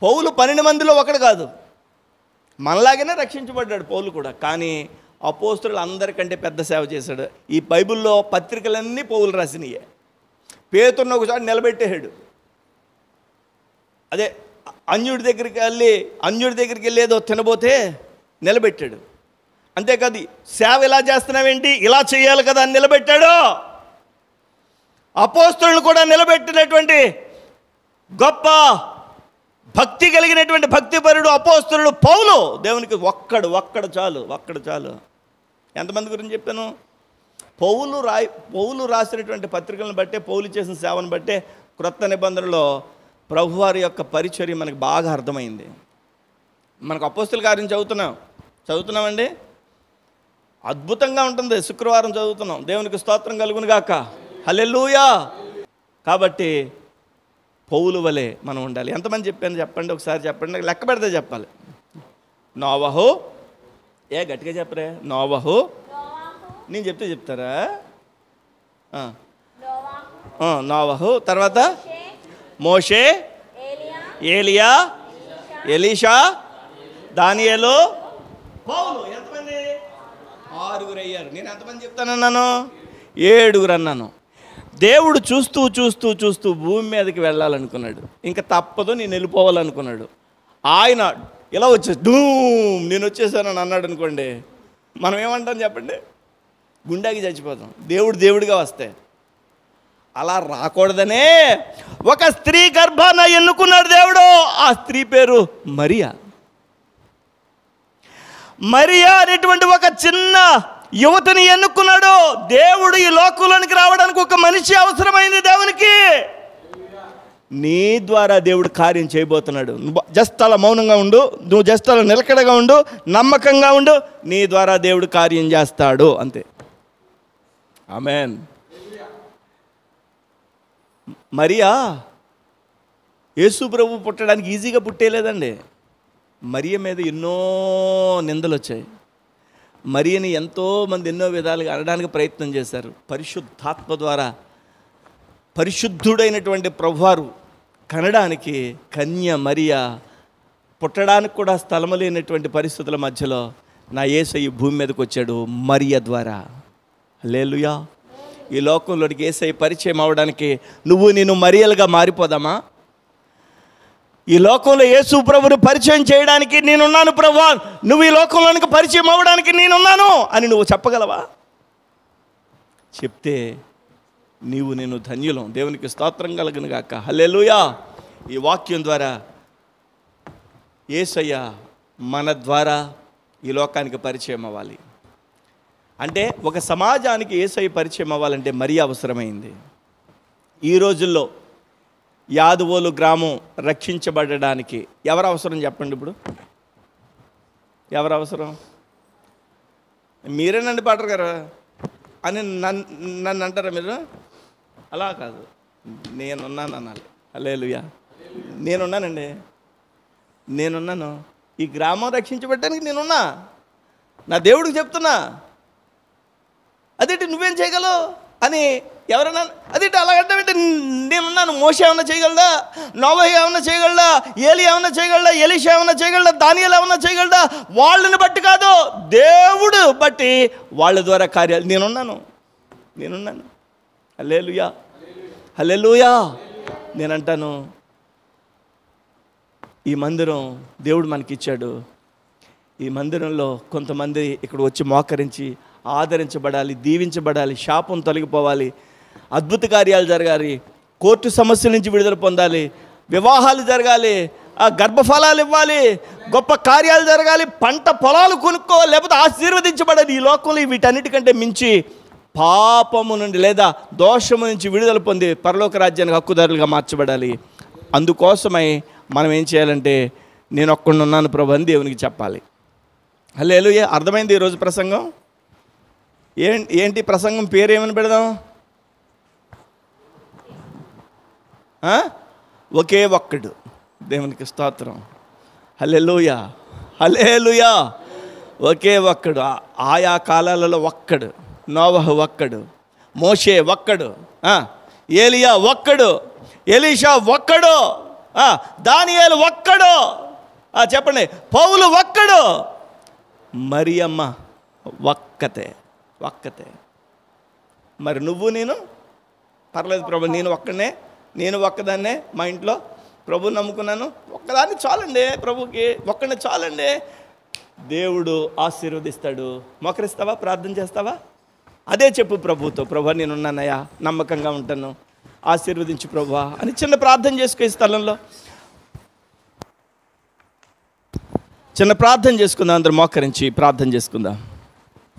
Speaker 1: పౌలు 12 మందిలో ఒకడు కాదు, మనలాగానే రక్షించబడ్డాడు పౌలు కూడా. కానీ అపోస్తలులు అందరికంటే పెద్ద సేవ చేశాడు. ఈ బైబిల్లో పత్రికలన్నీ పౌలు రాసినయే. పేతురును ఒకసారి నిలబెట్టేశాడు. అదే అన్యుడి దగ్గరికి వెళ్ళి ఏదో తినబోతే నిలబెట్టాడు. అంతేకాదు సేవ ఇలా చేస్తున్నావేంటి, ఇలా చేయాలి కదా అని నిలబెట్టాడు. అపోస్తలులను కూడా నిలబెట్టినటువంటి గొప్ప భక్తి కలిగినటువంటి భక్తిపరుడు అపోస్తలుడు పౌలు. దేవునికి ఒక్కడు చాలు. ఎంతమంది గురించి చెప్పాను? పౌలు రాసినటువంటి పత్రికలను బట్టే, పౌలు చేసిన సేవను బట్టే క్రొత్త నిబంధనలో ప్రభువారి యొక్క పరిచర్య మనకు బాగా అర్థమైంది. మనకు అపోస్తల కార్యం చదువుతున్నామండి, అద్భుతంగా ఉంటుంది. శుక్రవారం చదువుతున్నాం. దేవునికి స్తోత్రం కలుగును గాక, హల్లెలూయా. కాబట్టి పౌలు వలె మనం ఉండాలి. ఎంతమంది చెప్పాను చెప్పండి, ఒకసారి చెప్పండి, లెక్క పెడితే చెప్పాలి. నోవహు, గట్టిగా చెప్పరే, నోవహు. నేను చెప్తారా? నోవహు, తర్వాత మోషే, ఏలియా, ఎలీషా, దానియేలు, పౌలు. ఎంతమంది? 6 అయ్యారు. నేను ఎంతమంది చెప్తానన్నాను? 7 అన్నాను. దేవుడు చూస్తూ భూమి మీదకి వెళ్ళాలనుకున్నాడు. ఇంకా తప్పదు, నేను వెళ్ళిపోవాలనుకున్నాడు. ఆయన ఇలా నేను వచ్చేసానని అన్నాడు అనుకోండి, మనం ఏమంటాం చెప్పండి? గుండెకి చచ్చిపోతాం. దేవుడిగా వస్తే. అలా రాకూడదనే ఒక స్త్రీ గర్భాన ఎన్నుకున్నాడు దేవుడు. ఆ స్త్రీ పేరు మరియా. అనేటువంటి ఒక చిన్న యువతిని ఎన్నుకున్నాడు దేవుడు. ఈ లోకంలోనికి రావడానికి ఒక మనిషి అవసరమైంది దేవునికి. నీ ద్వారా దేవుడు కార్యం చేయబోతున్నాడు. నువ్వు జస్ట్ అలా మౌనంగా ఉండు, నువ్వు జస్ట్ అలా నిలకడగా ఉండు, నమ్మకంగా ఉండు. నీ ద్వారా దేవుడు కార్యం చేస్తాడు, అంతే. ఆమేన్. మరియా యేసు ప్రభు పుట్టడానికి ఈజీగా పుట్టేలేదండి. మరియ మీద ఎన్నో నిందలు వచ్చాయి. మరియని ఎంతోమంది ఎన్నో విధాలుగా అనడానికి ప్రయత్నం చేశారు. పరిశుద్ధాత్మ ద్వారా పరిశుద్ధుడైనటువంటి ప్రభువారు కనడానికి కన్య మరియా పుట్టడానికి కూడా స్థలము లేనటువంటి పరిస్థితుల మధ్యలో నా యేసయ్య భూమి మీదకి వచ్చాడు మరియ ద్వారా. హల్లెలూయా. ఈ లోకంలోనికి యేసయ్య పరిచయం అవడానికి నేను మరియలుగా మారిపోదామా? ఈ లోకంలో యేసు ప్రభువుని పరిచయం చేయడానికి నేనున్నాను ప్రభువా, నువ్వు ఈ లోకంలోనికి పరిచయం అవ్వడానికి నేనున్నాను అని నువ్వు చెప్పగలవా? చెప్తే నేను ధన్యులం. దేవునికి స్తోత్రం కలుగును గాక, హల్లెలూయా. ఈ వాక్యం ద్వారా యేసయ్య మన ద్వారా ఈ లోకానికి పరిచయం అవ్వాలి. అంటే ఒక సమాజానికి యేసయ్య పరిచయం అవ్వాలంటే మరీ అవసరమైంది. ఈ రోజుల్లో యాదవోలు గ్రామం రక్షించబడడానికి ఎవరు అవసరం చెప్పండి? ఇప్పుడు ఎవరు అవసరం? మీరేనండి పాటర్ గారు అని నన్ను అంటారా మీరు? అలా కాదు, నేనున్నాను అనాలి. హల్లెలూయా. నేనున్నాను. ఈ గ్రామం రక్షించబడడానికి నేనున్నా. నా దేవుడికి చెప్తున్నా. అదేంటి నువ్వేం చేయగలవు అని ఎవరన్నా అదేంటి అలాగంటే నేనున్నాను. మోషే ఏమన్నా చేయగలదా? నోవహు ఏమన్నా చేయగలదా? ఏలి ఏమన్నా చేయగలదా? ఎలీషా ఏమన్నా చేయగలదా? దానియేలు ఏమన్నా చేయగలదా? వాళ్ళని బట్టి కాదు, దేవుడు బట్టి వాళ్ళ ద్వారా కార్యాలు. నేనున్నాను. హల్లెలూయా. నేనంటాను, ఈ మందిరం దేవుడు మనకిచ్చాడు. ఈ మందిరంలో కొంతమంది ఇక్కడ వచ్చి మోకరించి ఆదరించబడాలి, దీవించబడాలి, శాపం తొలగిపోవాలి, అద్భుత కార్యాలు జరగాలి, కోర్టు సమస్యల నుంచి విడుదల పొందాలి, వివాహాలు జరగాలి, గర్భఫలాలు ఇవ్వాలి, గొప్ప కార్యాలు జరగాలి, పంట పొలాలు కొనుక్కోవాలి, లేకపోతే ఆశీర్వదించబడాలి. ఈ లోకంలో వీటన్నిటికంటే మించి పాపము నుండి లేదా దోషము నుంచి విడుదల పొంది పరలోక రాజ్యానికి హక్కుదారులుగా మార్చబడాలి. అందుకోసమై మనం ఏం చేయాలంటే, నేను ఒక్కడిని ఉన్నాను ప్రభు అని దేవునికి చెప్పాలి. హల్లెలూయా. అర్థమైంది ఈరోజు ప్రసంగం? ఏంటి ప్రసంగం పేరు ఏమని పెడదాం? ఒకే ఒక్కడు. దేవునికి స్తోత్రం. హల్లెలూయా, హల్లెలూయా. ఒకే ఒక్కడు. ఆయా కాలాలలో ఒక్కడు. నోవహు ఒక్కడు, మోషే ఒక్కడు, ఏలియా ఒక్కడు, ఎలీషా ఒక్కడు, దానియేలు ఒక్కడు, చెప్పండి, పౌలు ఒక్కడు, మరియమ్మ ఒక్కతే. మరి నువ్వు నేను? పర్లేదు ప్రభు, నేను ఒక్కనే, నేను ఒక్కదాన్నే మా ఇంట్లో ప్రభు నమ్ముకున్నాను, ఒక్కదాన్ని చాలండి ప్రభుకి, ఒక్కనే చాలండి. దేవుడు ఆశీర్వదిస్తాడు. మోకరిస్తావా? ప్రార్థన చేస్తావా? అదే చెప్పు ప్రభుతో, ప్రభు నేనున్నానయ్యా, నమ్మకంగా ఉంటాను, ఆశీర్వదించు ప్రభువా అని చిన్న ప్రార్థన చేసుకో. ఈ స్థలంలో చిన్న ప్రార్థన చేసుకుందాం. అందరూ మోకరించి ప్రార్థన చేసుకుందాం.